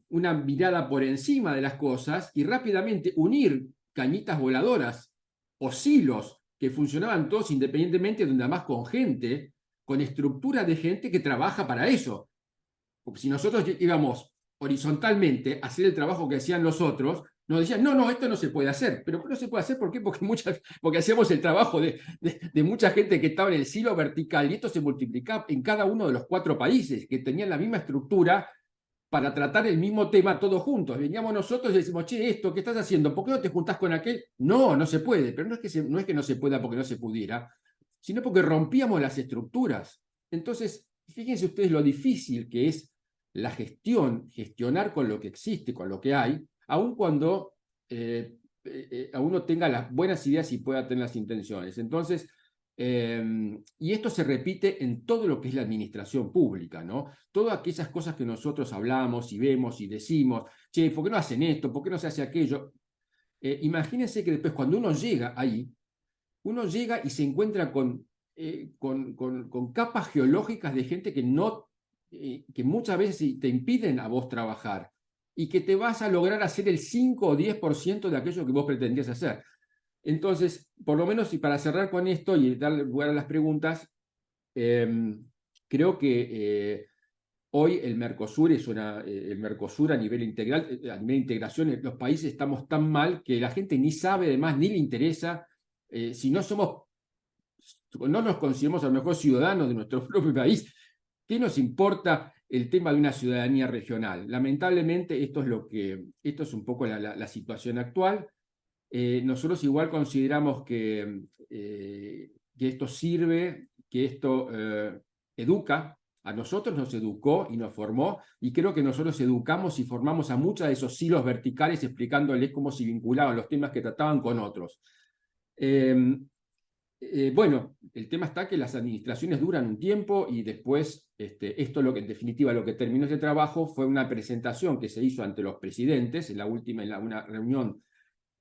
una mirada por encima de las cosas y rápidamente unir cañitas voladoras o silos que funcionaban todos independientemente, donde además con gente, con estructura de gente que trabaja para eso. Porque si nosotros íbamos horizontalmente a hacer el trabajo que hacían los otros, Nos decían, no, no, esto no se puede hacer. Pero no se puede hacer, ¿por qué? Porque hacíamos el trabajo de mucha gente que estaba en el silo vertical y esto se multiplicaba en cada uno de los 4 países que tenían la misma estructura para tratar el mismo tema todos juntos. Veníamos nosotros y decimos, che, esto, ¿qué estás haciendo? ¿Por qué no te juntás con aquel? No, no se puede. Pero no es que no se pueda porque no se pudiera, sino porque rompíamos las estructuras. Entonces, fíjense ustedes lo difícil que es la gestionar con lo que existe, con lo que hay, aun cuando a uno tenga las buenas ideas y pueda tener las intenciones. Entonces, y esto se repite en todo lo que es la administración pública, ¿no? Todas aquellas cosas que nosotros hablamos y vemos y decimos, che, ¿por qué no hacen esto? ¿Por qué no se hace aquello? Imagínense que después cuando uno llega ahí, uno llega y se encuentra con capas geológicas de gente que muchas veces te impiden a vos trabajar y que te vas a lograr hacer el 5 o 10% de aquello que vos pretendías hacer. Entonces, por lo menos, y para cerrar con esto y darle lugar a las preguntas, creo que hoy el Mercosur el Mercosur a nivel integral, a nivel de integración, los países estamos tan mal que la gente ni sabe, además, ni le interesa. Si no nos consideramos a lo mejor ciudadanos de nuestro propio país, ¿qué nos importa el tema de una ciudadanía regional? Lamentablemente, esto es un poco la situación actual. Nosotros igual consideramos que esto sirve, que esto educa. A nosotros nos educó y nos formó, y creo que nosotros educamos y formamos a muchos de esos hilos verticales explicándoles cómo se vinculaban los temas que trataban con otros. Bueno, el tema está que las administraciones duran un tiempo y después esto en definitiva lo que terminó este trabajo fue una presentación que se hizo ante los presidentes en una reunión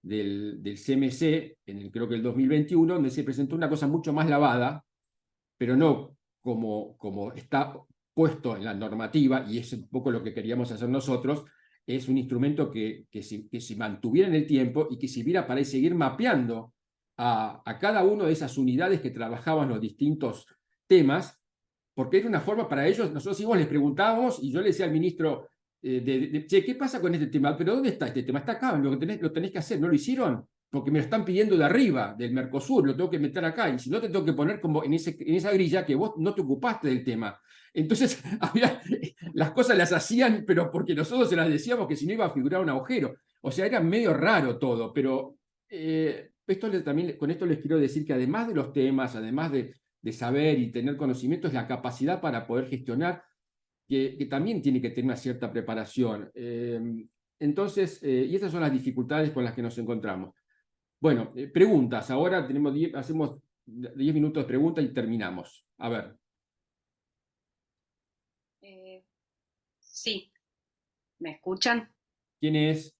del CMC, creo que el 2021, donde se presentó una cosa mucho más lavada, pero no como está puesto en la normativa, y es un poco lo que queríamos hacer nosotros. Es un instrumento que se mantuviera en el tiempo y que sirviera para seguir mapeando a cada una de esas unidades que trabajaban los distintos temas, porque era una forma para ellos. Nosotros íbamos, les preguntábamos, y yo le decía al ministro, che, ¿qué pasa con este tema? ¿Pero dónde está este tema? Está acá, lo tenés que hacer. ¿No lo hicieron? Porque me lo están pidiendo de arriba, del Mercosur, lo tengo que meter acá, y si no te tengo que poner como en esa grilla que vos no te ocupaste del tema. Entonces, las cosas las hacían, pero porque nosotros se las decíamos que si no iba a figurar un agujero. O sea, era medio raro todo, pero también, con esto les quiero decir que además de los temas, además de saber y tener conocimiento, es la capacidad para poder gestionar, que también tiene que tener una cierta preparación. Entonces, y estas son las dificultades con las que nos encontramos. Bueno, preguntas. Ahora hacemos 10 minutos de preguntas y terminamos. A ver. Sí, ¿me escuchan? ¿Quién es?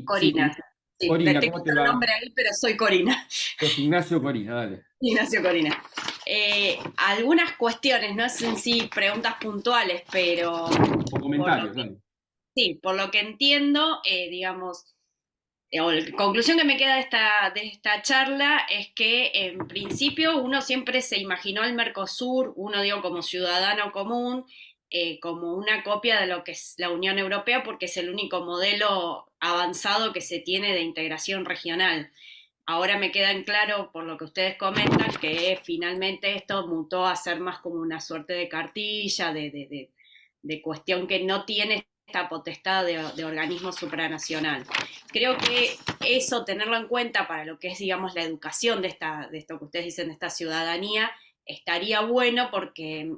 Corina. Sí, Corina, te ¿cómo te el va? nombre ahí, pero soy Corina. Sos Ignacio Corina, dale. Ignacio Corina. Algunas cuestiones, no es en sí preguntas puntuales, pero... O comentarios, dale. Sí, por lo que entiendo, digamos, o la conclusión que me queda de esta charla es que en principio uno siempre se imaginó el Mercosur, uno digo como ciudadano común, como una copia de lo que es la Unión Europea, porque es el único modelo avanzado que se tiene de integración regional. Ahora me queda en claro, por lo que ustedes comentan, que finalmente esto mutó a ser más como una suerte de cartilla, de cuestión que no tiene esta potestad de organismo supranacional. Creo que eso, tenerlo en cuenta para lo que es, digamos, la educación de esto que ustedes dicen, de esta ciudadanía, estaría bueno, porque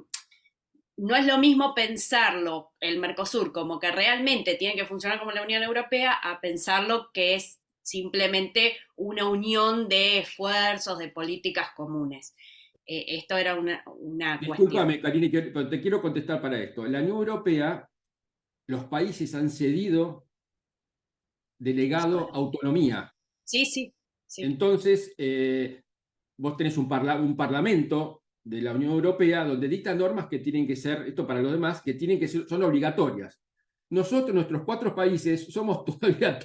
no es lo mismo pensarlo, el Mercosur, como que realmente tiene que funcionar como la Unión Europea, a pensarlo que es simplemente una unión de esfuerzos, de políticas comunes. Esto era una Discúlpame, cuestión. Karine, te quiero contestar para esto. La Unión Europea, los países han cedido delegado autonomía. Sí, sí, sí. Entonces, vos tenés un parlamento de la Unión Europea donde dicta normas que tienen que ser, esto para los demás, que son obligatorias. Nosotros, nuestros 4 países, somos todavía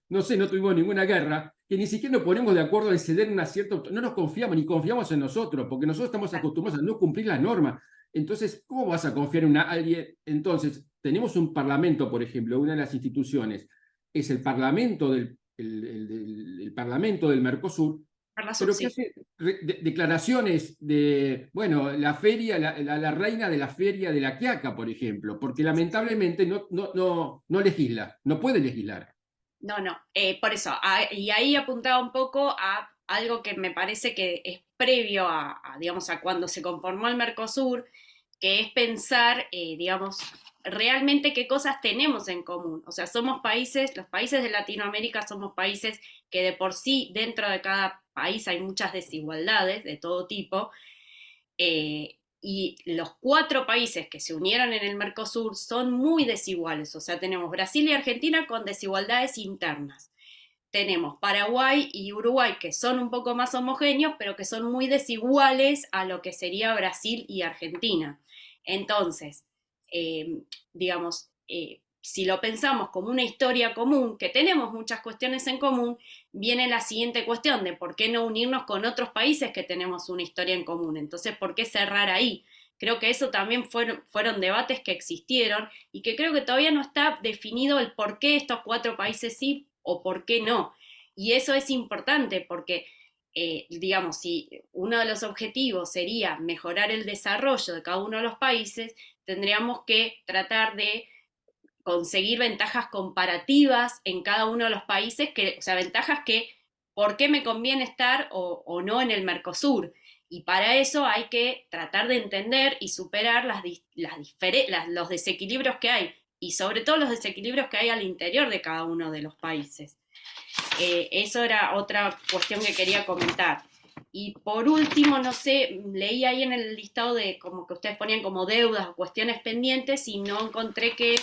no tuvimos ninguna guerra, que ni siquiera nos ponemos de acuerdo en ceder una cierta... No nos confiamos, ni confiamos en nosotros, porque nosotros estamos acostumbrados a no cumplir las normas. Entonces, ¿cómo vas a confiar en alguien? Entonces, tenemos un parlamento, por ejemplo, una de las instituciones, es el parlamento el Parlamento del Mercosur, Parlasur, pero que sí. hace declaraciones de, bueno, la feria, la reina de la feria de la Quiaca, por ejemplo, porque lamentablemente no legisla, no puede legislar. No, no, por eso, y ahí apuntaba un poco a algo que me parece que es previo digamos, a cuando se conformó el Mercosur, que es pensar, digamos, realmente qué cosas tenemos en común. O sea, somos países, los países de Latinoamérica somos países que de por sí dentro de cada país hay muchas desigualdades de todo tipo, y los 4 países que se unieron en el Mercosur son muy desiguales. O sea, tenemos Brasil y Argentina con desigualdades internas. Tenemos Paraguay y Uruguay, que son un poco más homogéneos, pero que son muy desiguales a lo que sería Brasil y Argentina. Entonces, digamos, si lo pensamos como una historia común, que tenemos muchas cuestiones en común, viene la siguiente cuestión de por qué no unirnos con otros países que tenemos una historia en común. Entonces, ¿por qué cerrar ahí? Creo que eso también fueron debates que existieron y que creo que todavía no está definido el por qué estos 4 países sí o por qué no. Y eso es importante porque, digamos, si uno de los objetivos sería mejorar el desarrollo de cada uno de los países, tendríamos que tratar de conseguir ventajas comparativas en cada uno de los países, o sea, ventajas que, ¿por qué me conviene estar o no en el Mercosur? Y para eso hay que tratar de entender y superar los desequilibrios que hay, y sobre todo los desequilibrios que hay al interior de cada uno de los países. Eso era otra cuestión que quería comentar. Y por último, no sé, leí ahí en el listado de como que ustedes ponían como deudas o cuestiones pendientes y no encontré que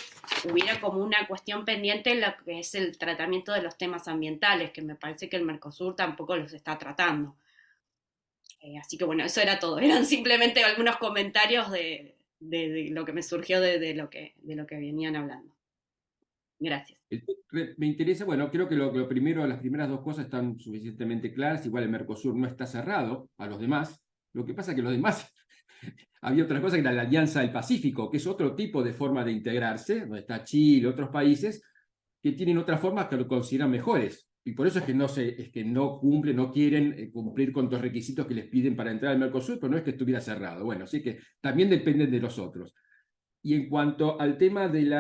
hubiera como una cuestión pendiente en lo que es el tratamiento de los temas ambientales, que me parece que el Mercosur tampoco los está tratando. Así que bueno, eso era todo. Eran simplemente algunos comentarios de lo que me surgió de lo que venían hablando. Gracias. Me interesa, bueno, creo que lo primero, las primeras 2 cosas están suficientemente claras. Igual el Mercosur no está cerrado a los demás. Lo que pasa es que los demás, había otra cosa que era la Alianza del Pacífico, que es otro tipo de forma de integrarse, donde está Chile, otros países, que tienen otras formas que lo consideran mejores. Y por eso es que no cumplen, no quieren cumplir con los requisitos que les piden para entrar al Mercosur, pero no es que estuviera cerrado. Bueno, así que también dependen de los otros. Y en cuanto al tema del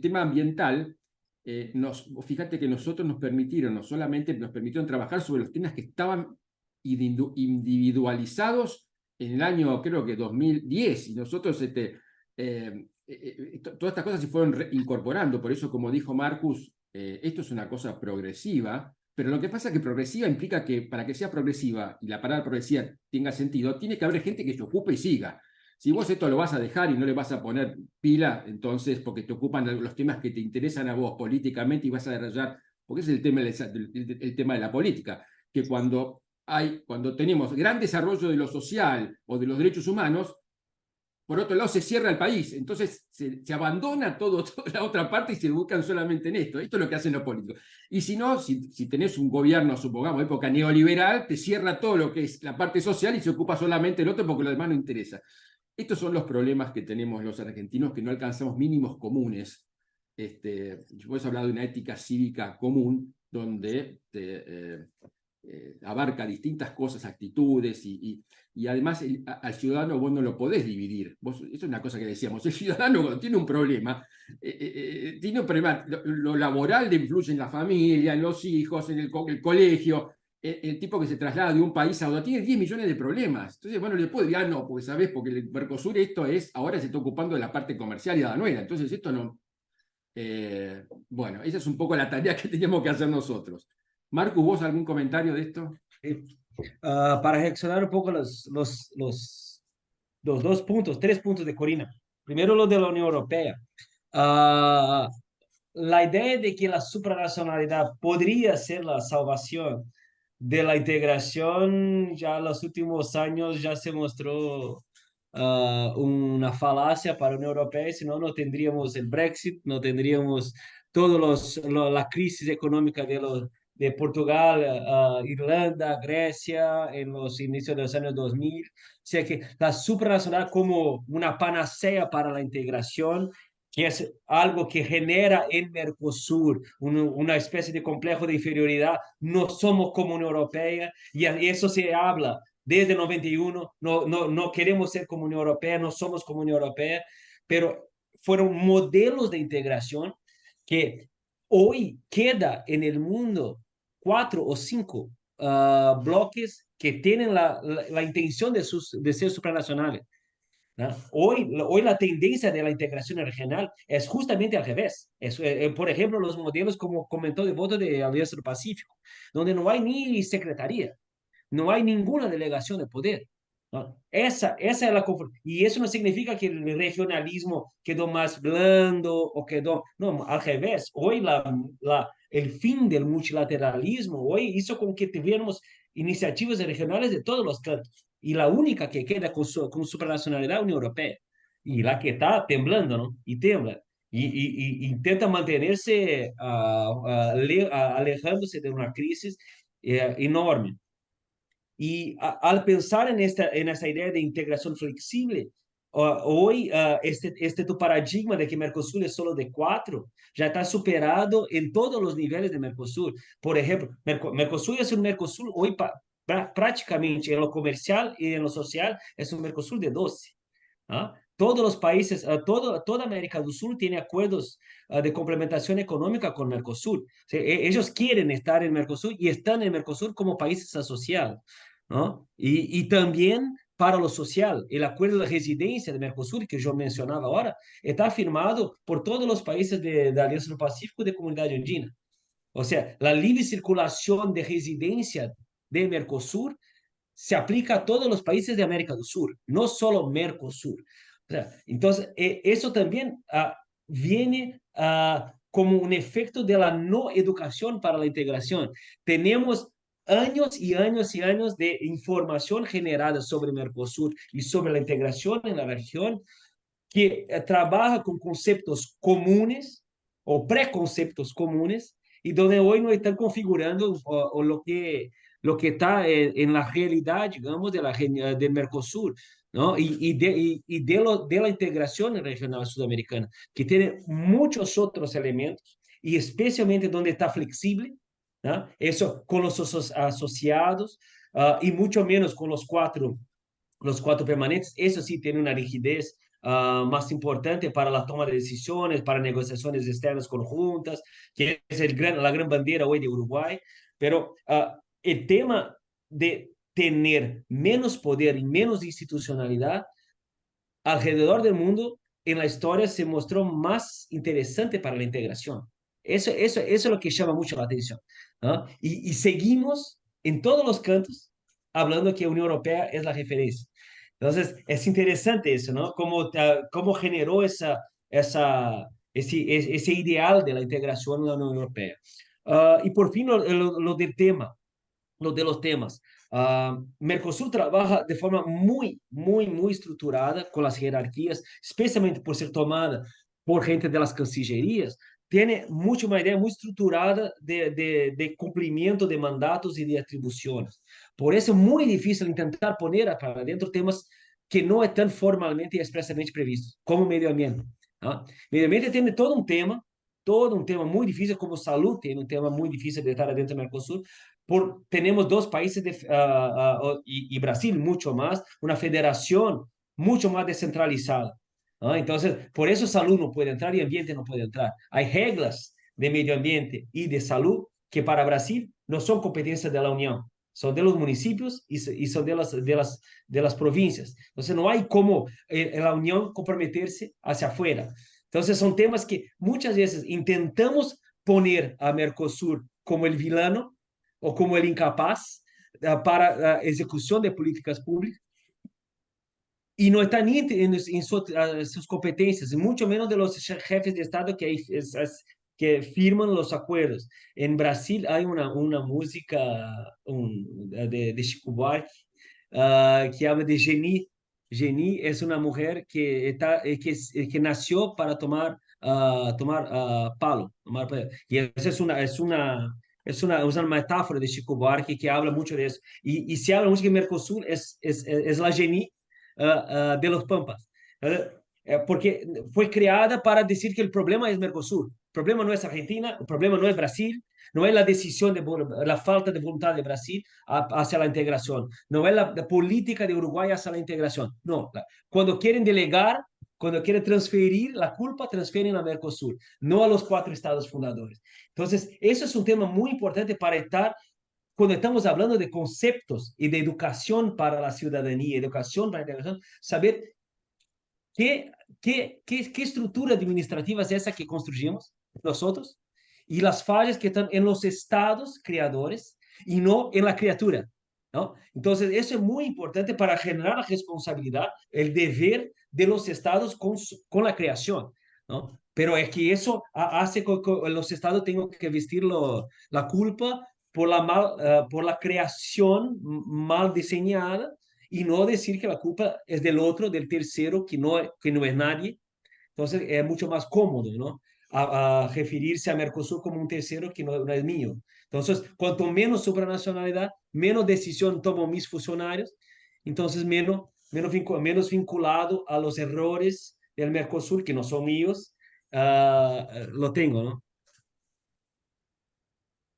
tema ambiental, fíjate que nosotros no solamente nos permitieron trabajar sobre los temas que estaban individualizados en el año, creo que 2010, y nosotros todas estas cosas se fueron incorporando. Por eso, como dijo Marcus, esto es una cosa progresiva, pero lo que pasa es que progresiva implica que para que sea progresiva y la palabra progresiva tenga sentido, tiene que haber gente que se ocupe y siga. Si vos esto lo vas a dejar y no le vas a poner pila, entonces, porque te ocupan los temas que te interesan a vos políticamente y vas a desarrollar, porque ese es el tema de la política, que cuando tenemos gran desarrollo de lo social o de los derechos humanos, por otro lado se cierra el país, entonces se abandona toda la otra parte y se buscan solamente en esto. Esto es lo que hacen los políticos. Y si no, si tenés un gobierno, supongamos, época neoliberal, te cierra todo lo que es la parte social y se ocupa solamente el otro porque lo demás no interesa. Estos son los problemas que tenemos los argentinos, que no alcanzamos mínimos comunes. Vos has hablado de una ética cívica común, donde abarca distintas cosas, actitudes, y además al ciudadano vos no lo podés dividir. Eso es una cosa que decíamos, el ciudadano cuando tiene un problema, tiene un problema, lo laboral le influye en la familia, en los hijos, en el colegio. El tipo que se traslada de un país a otro tiene 10 millones de problemas. Entonces, bueno, le puedo decir, no, porque sabes, porque el Mercosur ahora se está ocupando de la parte comercial y aduanera. Entonces, esto no. Bueno, esa es un poco la tarea que tenemos que hacer nosotros. Marcus, ¿vos algún comentario de esto? Para reaccionar un poco los 2 puntos, 3 puntos de Corina. Primero lo de la Unión Europea. Ah, la idea de que la supranacionalidad podría ser la salvación de la integración, ya en los últimos años ya se mostró una falacia para la Unión Europea, si no, no tendríamos el Brexit, no tendríamos la crisis económica de Portugal, Irlanda, Grecia en los inicios de los años 2000. O sea que la supranacional como una panacea para la integración que es algo que genera el Mercosur, una especie de complejo de inferioridad. No somos como Unión Europea, y eso se habla desde 91, no queremos ser como Unión Europea, no somos como Unión Europea, pero fueron modelos de integración que hoy queda en el mundo cuatro o cinco bloques que tienen la intención de ser supranacionales. ¿No? Hoy la tendencia de la integración regional es justamente al revés. Por ejemplo, los modelos, como comentó de voto de Alianza del Pacífico, donde no hay ni secretaría, no hay ninguna delegación de poder. ¿No? Esa es la y eso no significa que el regionalismo quedó más blando o quedó, no, al revés. Hoy el fin del multilateralismo hoy hizo con que tuviéramos iniciativas regionales de todos los cantos, y la única que queda con supranacionalidad es la Unión Europea, y la que está temblando, ¿no? Y tembla. Y intenta mantenerse alejándose de una crisis enorme. Y al pensar en esta idea de integración flexible, hoy tu paradigma de que Mercosul es solo de cuatro ya está superado en todos los niveles de Mercosul. Por ejemplo, Mercosul es un Mercosul hoy prácticamente en lo comercial y en lo social es un Mercosul de 12. ¿Ah? Todos los países, toda América del Sur tiene acuerdos de complementación económica con Mercosur. O sea, ellos quieren estar en Mercosur y están en Mercosur como países asociados, ¿no? Y también para lo social, el acuerdo de residencia de Mercosur, que yo mencionaba ahora, está firmado por todos los países de la Alianza del Pacífico de Comunidad Andina. O sea, la libre circulación de residencia de Mercosur se aplica a todos los países de América del Sur, no solo Mercosur. O sea, entonces, eso también viene como un efecto de la no educación para la integración. Tenemos años y años y años de información generada sobre Mercosur y sobre la integración en la región, que trabaja con conceptos comunes o preconceptos comunes, y donde hoy no están configurando o lo que está en la realidad, digamos, del Mercosur, ¿no? De la integración regional sudamericana, que tiene muchos otros elementos, y especialmente donde está flexible, ¿no? Eso con los asociados, y mucho menos con los cuatro permanentes. Eso sí tiene una rigidez más importante para la toma de decisiones, para negociaciones externas conjuntas, que es la gran bandera hoy de Uruguay. Pero el tema de tener menos poder y menos institucionalidad alrededor del mundo en la historia se mostró más interesante para la integración. Eso es lo que llama mucho la atención, ¿no? Y seguimos en todos los cantos hablando que la Unión Europea es la referencia. Entonces, es interesante eso, ¿no? Cómo generó ese ideal de la integración en la Unión Europea. Y por fin, lo del tema, lo de los temas. Mercosur trabaja de forma muy estructurada con las jerarquías, especialmente por ser tomada por gente de las cancillerías. Tiene mucho una idea muy estructurada de cumplimiento de mandatos y de atribuciones. Por eso es muy difícil intentar poner para dentro temas que no están formalmente y expresamente previstos, como medio ambiente. ¿Ah? Medio ambiente tiene todo un tema muy difícil, como salud tiene un tema muy difícil de estar adentro del Mercosur. Tenemos dos países y Brasil mucho más, una federación mucho más descentralizada, ¿no? Entonces, por eso salud no puede entrar y ambiente no puede entrar. Hay reglas de medio ambiente y de salud que para Brasil no son competencia de la Unión, son de los municipios y son de las provincias. Entonces, no hay como la Unión comprometerse hacia afuera. Entonces, son temas que muchas veces intentamos poner a Mercosur como el vilano o como el incapaz para la ejecución de políticas públicas, y no está ni en sus competencias, y mucho menos de los jefes de Estado que firman los acuerdos. En Brasil hay una música de Chico Buarque que habla de Geni. Geni es una mujer que nació para tomar palo. Y esa es una metáfora de Chico Buarque que habla mucho de eso. Y se habla mucho que Mercosul es la Geni de los Pampas. porque fue creada para decir que el problema es Mercosur. El problema no es Argentina, el problema no es Brasil, no es la decisión, la falta de voluntad de Brasil hacia la integración, no es la política de Uruguay hacia la integración. No, cuando quieren delegar, cuando quieren transferir la culpa, transfieren a Mercosur, no a los 4 estados fundadores. Entonces, eso es un tema muy importante para estar cuando estamos hablando de conceptos y de educación para la ciudadanía, educación para la integración, saber qué estructura administrativa es esa que construimos nosotros y las fallas que están en los estados creadores y no en la criatura, ¿no? Entonces, eso es muy importante para generar la responsabilidad, el deber de los estados con la creación, ¿no? Pero es que eso hace que los estados tengan que vestir la culpa por la creación mal diseñada y no decir que la culpa es del otro, del tercero, que no es nadie. Entonces es mucho más cómodo, ¿no? A referirse a Mercosur como un tercero que no es mío. Entonces, cuanto menos supranacionalidad, menos decisión toman mis funcionarios, entonces menos vinculado a los errores del Mercosur, que no son míos, lo tengo, ¿no?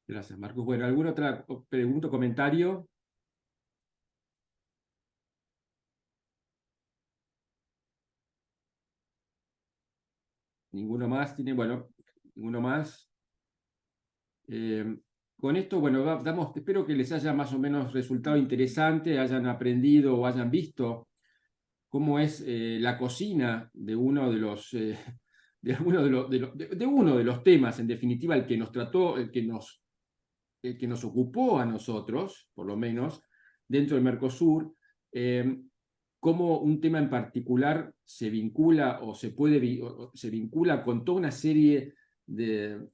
Gracias, Marcos. Bueno, ¿alguna otra pregunta o comentario? ¿Ninguno más? ¿Tiene? Bueno, ninguno más. Con esto, bueno, espero que les haya más o menos resultado interesante, hayan aprendido o hayan visto cómo es la cocina de uno de los, de uno de los temas, en definitiva, el que nos trató, el que nos ocupó a nosotros, por lo menos, dentro del Mercosur, cómo un tema en particular se vincula o se vincula con toda una serie de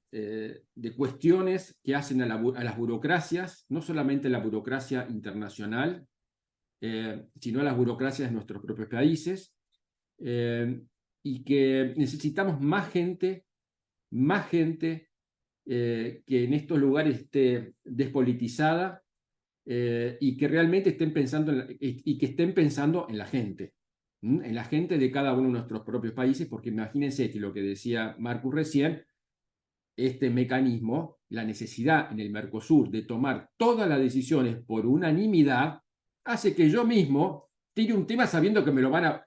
cuestiones que hacen a las burocracias, no solamente la burocracia internacional, sino a las burocracias de nuestros propios países, y que necesitamos más gente que en estos lugares esté despolitizada, y que realmente estén pensando y que estén pensando en la gente, en la gente de cada uno de nuestros propios países, porque imagínense que lo que decía Marcus recién, este mecanismo, la necesidad en el Mercosur de tomar todas las decisiones por unanimidad, hace que yo mismo tire un tema sabiendo que me lo van a,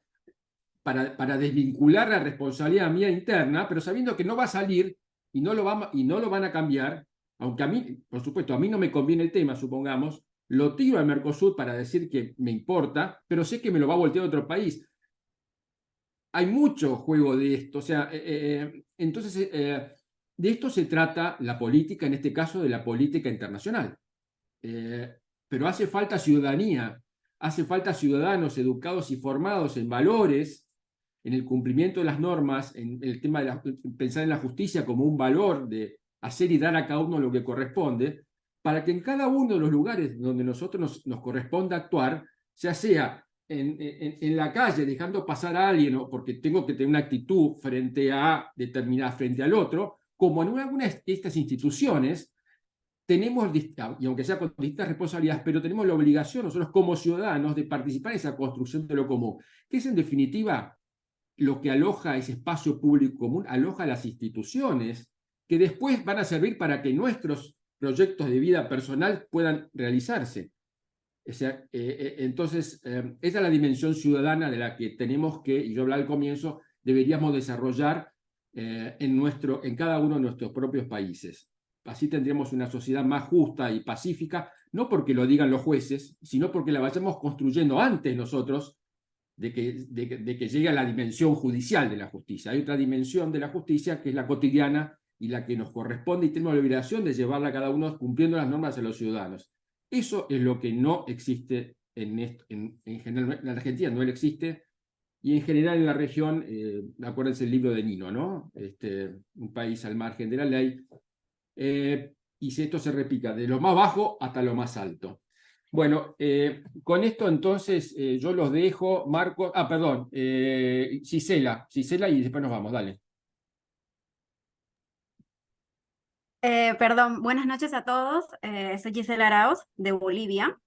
para desvincular la responsabilidad mía interna, pero sabiendo que no va a salir y no lo van a cambiar, aunque a mí, por supuesto, a mí no me conviene el tema, supongamos, lo tiro al Mercosur para decir que me importa, pero sé que me lo va a voltear a otro país. Hay mucho juego de esto, o sea, entonces de esto se trata la política, en este caso de la política internacional. Pero hace falta ciudadanía, hace falta ciudadanos educados y formados en valores, en el cumplimiento de las normas, en el tema de pensar en la justicia como un valor de hacer y dar a cada uno lo que corresponde, para que en cada uno de los lugares donde nosotros nos corresponda actuar, ya sea en la calle dejando pasar a alguien o porque tengo que tener una actitud frente a determinada, frente al otro, como en alguna de estas instituciones, tenemos, y aunque sea con distintas responsabilidades, pero tenemos la obligación nosotros como ciudadanos de participar en esa construcción de lo común, que es en definitiva lo que aloja ese espacio público común, aloja las instituciones, que después van a servir para que nuestros proyectos de vida personal puedan realizarse. O sea, entonces, esa es la dimensión ciudadana de la que tenemos que, y yo hablaba al comienzo, deberíamos desarrollar en cada uno de nuestros propios países. Así tendríamos una sociedad más justa y pacífica, no porque lo digan los jueces, sino porque la vayamos construyendo antes nosotros de que llegue a la dimensión judicial de la justicia. Hay otra dimensión de la justicia que es la cotidiana y la que nos corresponde y tenemos la obligación de llevarla a cada uno cumpliendo las normas de los ciudadanos. Eso es lo que no existe en general, en la Argentina no existe, y en general en la región, acuérdense el libro de Nino, ¿no? Un país al margen de la ley, y esto se replica de lo más bajo hasta lo más alto. Bueno, con esto entonces yo los dejo, Marco, perdón, Gisela, y después nos vamos, dale. Perdón, buenas noches a todos. Soy Gisela Arauz, de Bolivia.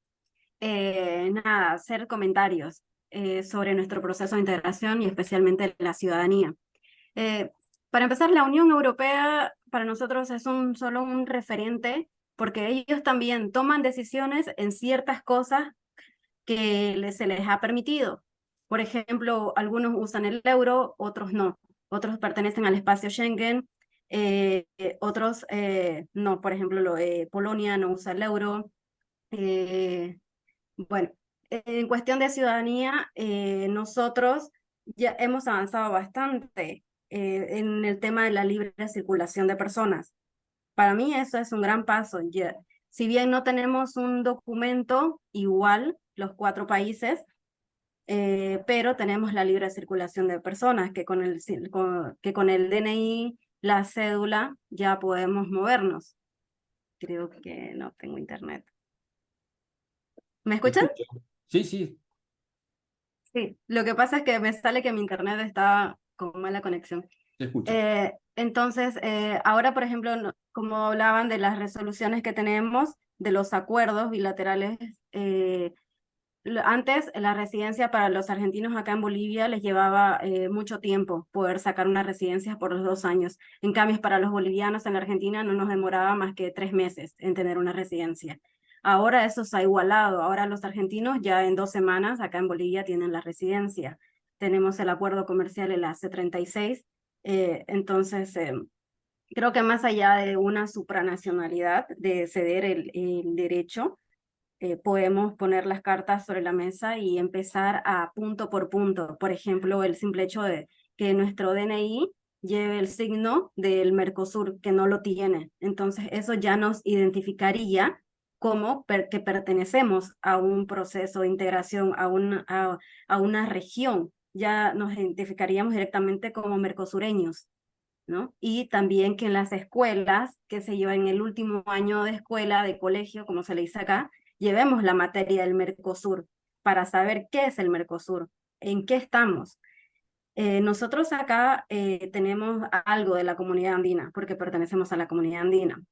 Nada, hacer comentarios. sobre nuestro proceso de integración y especialmente la ciudadanía. Para empezar, la Unión Europea para nosotros es solo un referente porque ellos también toman decisiones en ciertas cosas que se les ha permitido. Por ejemplo, algunos usan el euro, otros no. Otros pertenecen al espacio Schengen, otros no. Por ejemplo, Polonia no usa el euro. Bueno, en cuestión de ciudadanía, nosotros ya hemos avanzado bastante en el tema de la libre circulación de personas. Para mí eso es un gran paso. Ya, si bien no tenemos un documento igual, los 4 países, pero tenemos la libre circulación de personas, que que con el DNI, la cédula, ya podemos movernos. Creo que no tengo internet. ¿Me Te escuchan? escucho. Sí, sí, Sí, lo que pasa es que me sale que mi internet está con mala conexión. te escucho. Entonces, ahora, por ejemplo, como hablaban de las resoluciones que tenemos, de los acuerdos bilaterales, antes la residencia para los argentinos acá en Bolivia les llevaba mucho tiempo poder sacar una residencia por los 2 años. En cambio, para los bolivianos en la Argentina no nos demoraba más que 3 meses en tener una residencia. Ahora eso se ha igualado. Ahora los argentinos ya en 2 semanas acá en Bolivia tienen la residencia. Tenemos el acuerdo comercial, el AC36. Entonces, creo que más allá de una supranacionalidad, de ceder el derecho, podemos poner las cartas sobre la mesa y empezar a punto por punto. Por ejemplo, el simple hecho de que nuestro DNI lleve el signo del Mercosur, que no lo tiene. Entonces, eso ya nos identificaría como que pertenecemos a un proceso de integración, a una región. Ya nos identificaríamos directamente como mercosureños, ¿no? Y también que en las escuelas, qué sé yo, en el último año de escuela, de colegio, como se le dice acá, llevemos la materia del Mercosur para saber qué es el Mercosur, en qué estamos. Nosotros acá tenemos algo de la comunidad andina, porque pertenecemos a la comunidad andina.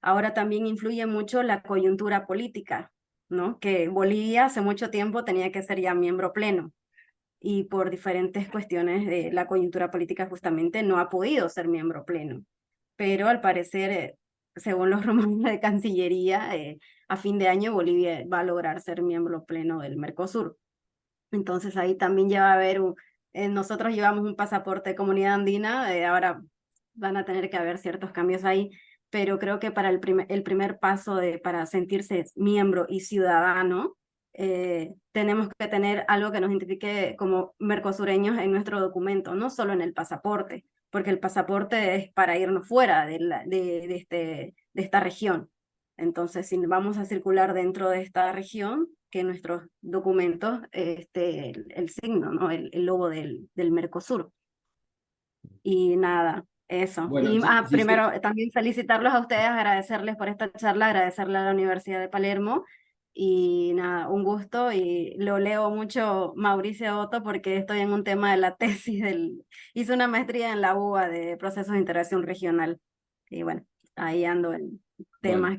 Ahora también influye mucho la coyuntura política, ¿no? Que Bolivia hace mucho tiempo tenía que ser ya miembro pleno y por diferentes cuestiones de la coyuntura política justamente no ha podido ser miembro pleno. Pero al parecer, según los rumores de Cancillería, a fin de año Bolivia va a lograr ser miembro pleno del Mercosur. Entonces ahí también ya va a haber, nosotros llevamos un pasaporte de comunidad andina, ahora van a tener que haber ciertos cambios ahí, pero creo que para el primer paso para sentirse miembro y ciudadano, tenemos que tener algo que nos identifique como mercosureños en nuestro documento, no solo en el pasaporte, porque el pasaporte es para irnos fuera de esta región. Entonces, si vamos a circular dentro de esta región, que nuestros documentos, el signo, ¿no? El logo del Mercosur. Y nada, eso. Bueno, Y sí, sí, primero también felicitarlos a ustedes, agradecerles por esta charla, agradecerle a la Universidad de Palermo. Y nada, un gusto y lo leo mucho Mauricio Otto porque estoy en un tema de la tesis hice una maestría en la UBA de procesos de integración regional. Y bueno, ahí ando en bueno, temas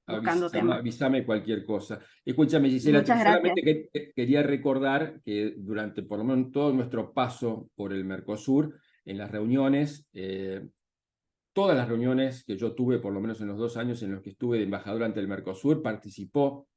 buscando temas. avísame cualquier cosa. Escúchame, Gisela, Muchas gracias. solamente quería recordar que durante por lo menos todo nuestro paso por el Mercosur, en las reuniones, todas las reuniones que yo tuve, por lo menos en los 2 años en los que estuve de embajador ante el Mercosur, participó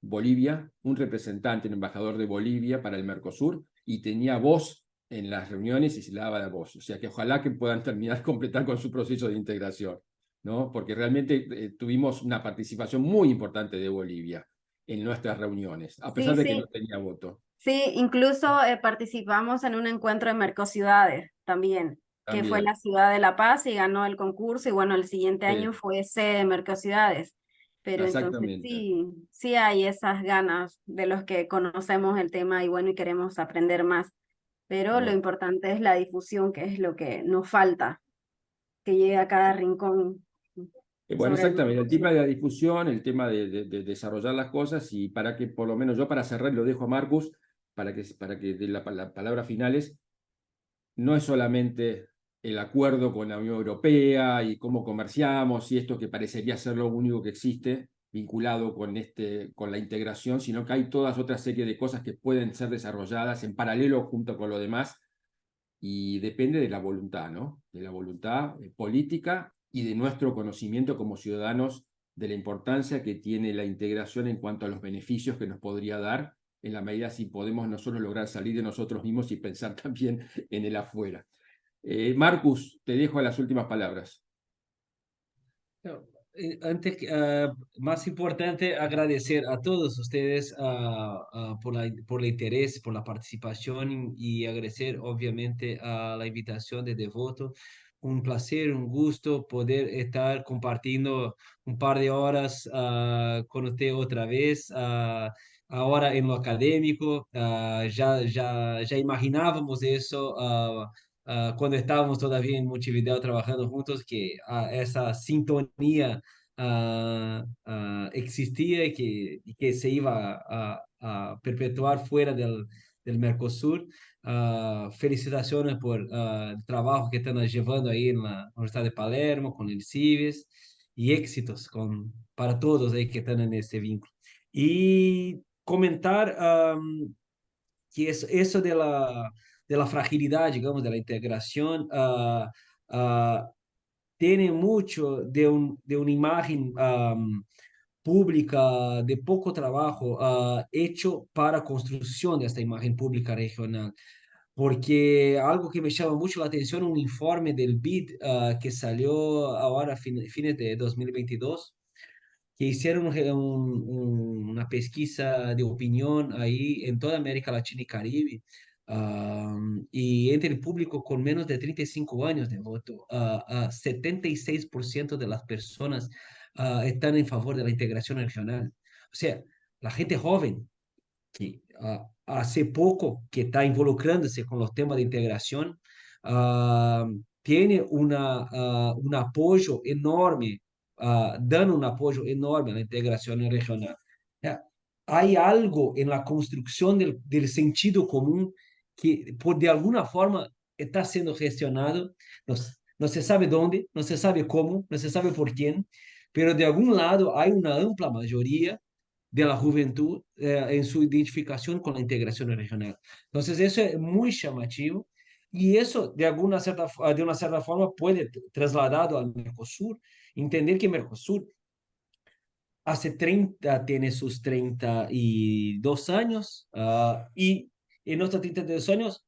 Bolivia, un representante, un embajador de Bolivia para el Mercosur, y tenía voz en las reuniones y se le daba la voz. O sea que ojalá que puedan terminar, completar con su proceso de integración, ¿no? Porque realmente tuvimos una participación muy importante de Bolivia en nuestras reuniones, a pesar Sí, de que sí. no tenía voto. Sí, incluso participamos en un encuentro de Mercociudades también, que fue También, la ciudad de La Paz y ganó el concurso y bueno, el siguiente año fue sede de Mercociudades. Pero entonces exactamente. sí hay esas ganas de los que conocemos el tema y bueno, y queremos aprender más. Pero lo Bueno. importante es la difusión, que es lo que nos falta, que llegue a cada rincón Bueno, sobre el exactamente, el tema Mercosur. de la difusión, el tema de desarrollar las cosas y para que por lo menos yo para cerrar lo dejo a Marcus, para que dé la palabra finales, no es solamente el acuerdo con la Unión Europea y cómo comerciamos y esto que parecería ser lo único que existe, vinculado con la integración, sino que hay todas otra serie de cosas que pueden ser desarrolladas en paralelo junto con lo demás, y depende de la voluntad, ¿no? De la voluntad política y de nuestro conocimiento como ciudadanos de la importancia que tiene la integración en cuanto a los beneficios que nos podría dar, en la medida si podemos nosotros lograr salir de nosotros mismos y pensar también en el afuera. Marcus, te dejo las últimas palabras. Antes, más importante, agradecer a todos ustedes por el interés, por la participación y agradecer obviamente a la invitación de Devoto. Un placer, un gusto poder estar compartiendo un par de horas con usted otra vez. Ahora en lo académico, ya imaginábamos eso. Cuando estábamos todavía en Montevideo trabajando juntos, que esa sintonía existía y que se iba a perpetuar fuera del Mercosur. Felicitaciones por el trabajo que están llevando ahí en la Universidad de Palermo, con el CIVES, y éxitos para todos ahí que están en este vínculo. Y comentar que eso de la fragilidad, digamos, de la integración, tiene mucho de una imagen pública de poco trabajo hecho para construcción de esta imagen pública regional. Porque algo que me llama mucho la atención, un informe del BID que salió ahora a fines de 2022, que hicieron una pesquisa de opinión ahí en toda América Latina y Caribe. Y entre el público con menos de 35 años de voto, 76% de las personas están en favor de la integración regional. O sea, la gente joven que hace poco que está involucrándose con los temas de integración, tiene un apoyo enorme, dando un apoyo enorme a la integración regional. Ya, hay algo en la construcción del sentido común que de alguna forma está siendo gestionado, no se sabe dónde, no se sabe cómo, no se sabe por quién, pero de algún lado hay una amplia mayoría de la juventud en su identificación con la integración regional. Entonces, eso es muy llamativo y eso, de una cierta forma, puede trasladado al Mercosur, entender que Mercosur tiene sus 32 años y en estos 32 años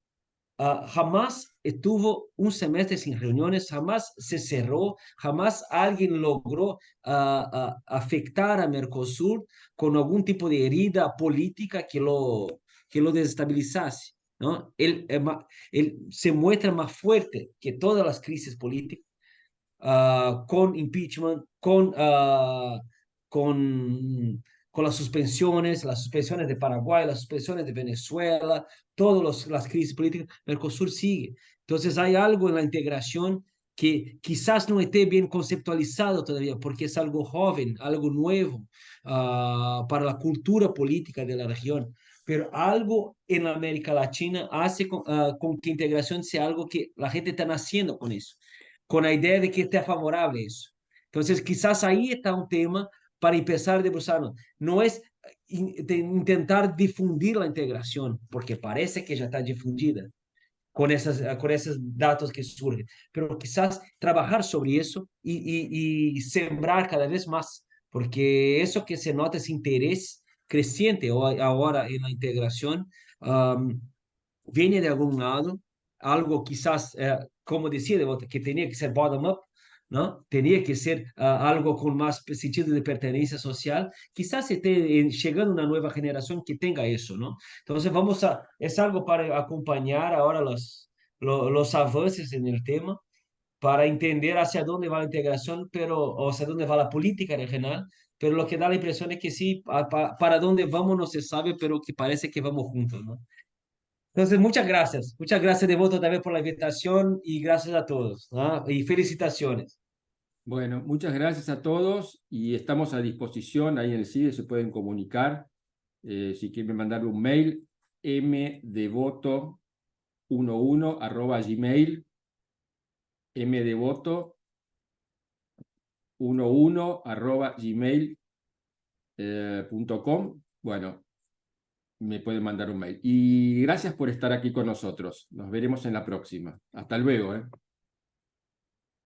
jamás estuvo un semestre sin reuniones, jamás se cerró, jamás alguien logró afectar a Mercosur con algún tipo de herida política que lo desestabilizase, ¿no? Él se muestra más fuerte que todas las crisis políticas, con impeachment, con, con las suspensiones de Paraguay, las suspensiones de Venezuela, todas las crisis políticas. Mercosur sigue. Entonces hay algo en la integración que quizás no esté bien conceptualizado todavía, porque es algo joven, algo nuevo para la cultura política de la región. Pero algo en América Latina hace con que integración sea algo que la gente está naciendo con eso, con la idea de que esté favorable eso. Entonces, quizás ahí está un tema para empezar a debruçarnos. No es intentar difundir la integración, porque parece que ya está difundida con esos datos que surgen, pero quizás trabajar sobre eso y sembrar cada vez más, porque eso que se nota, ese interés creciente ahora en la integración, um, viene de algún lado, algo quizás, como decía, que tenía que ser bottom-up, ¿no? Tenía que ser algo con más sentido de pertenencia social. Quizás esté llegando una nueva generación que tenga eso, ¿no? Entonces es algo para acompañar ahora los avances en el tema, para entender hacia dónde va la integración, o hacia dónde va la política regional, pero lo que da la impresión es que sí, para dónde vamos no se sabe, pero que parece que vamos juntos, ¿no? Entonces, muchas gracias Devoto también por la invitación y gracias a todos, ¿no? Y felicitaciones. Bueno, muchas gracias a todos y estamos a disposición. Ahí en el CIDE se pueden comunicar. Si quieren mandarle un mail, mdevoto11@gmail, mdevoto11@gmail. bueno, me pueden mandar un mail. Y gracias por estar aquí con nosotros. Nos veremos en la próxima. Hasta luego.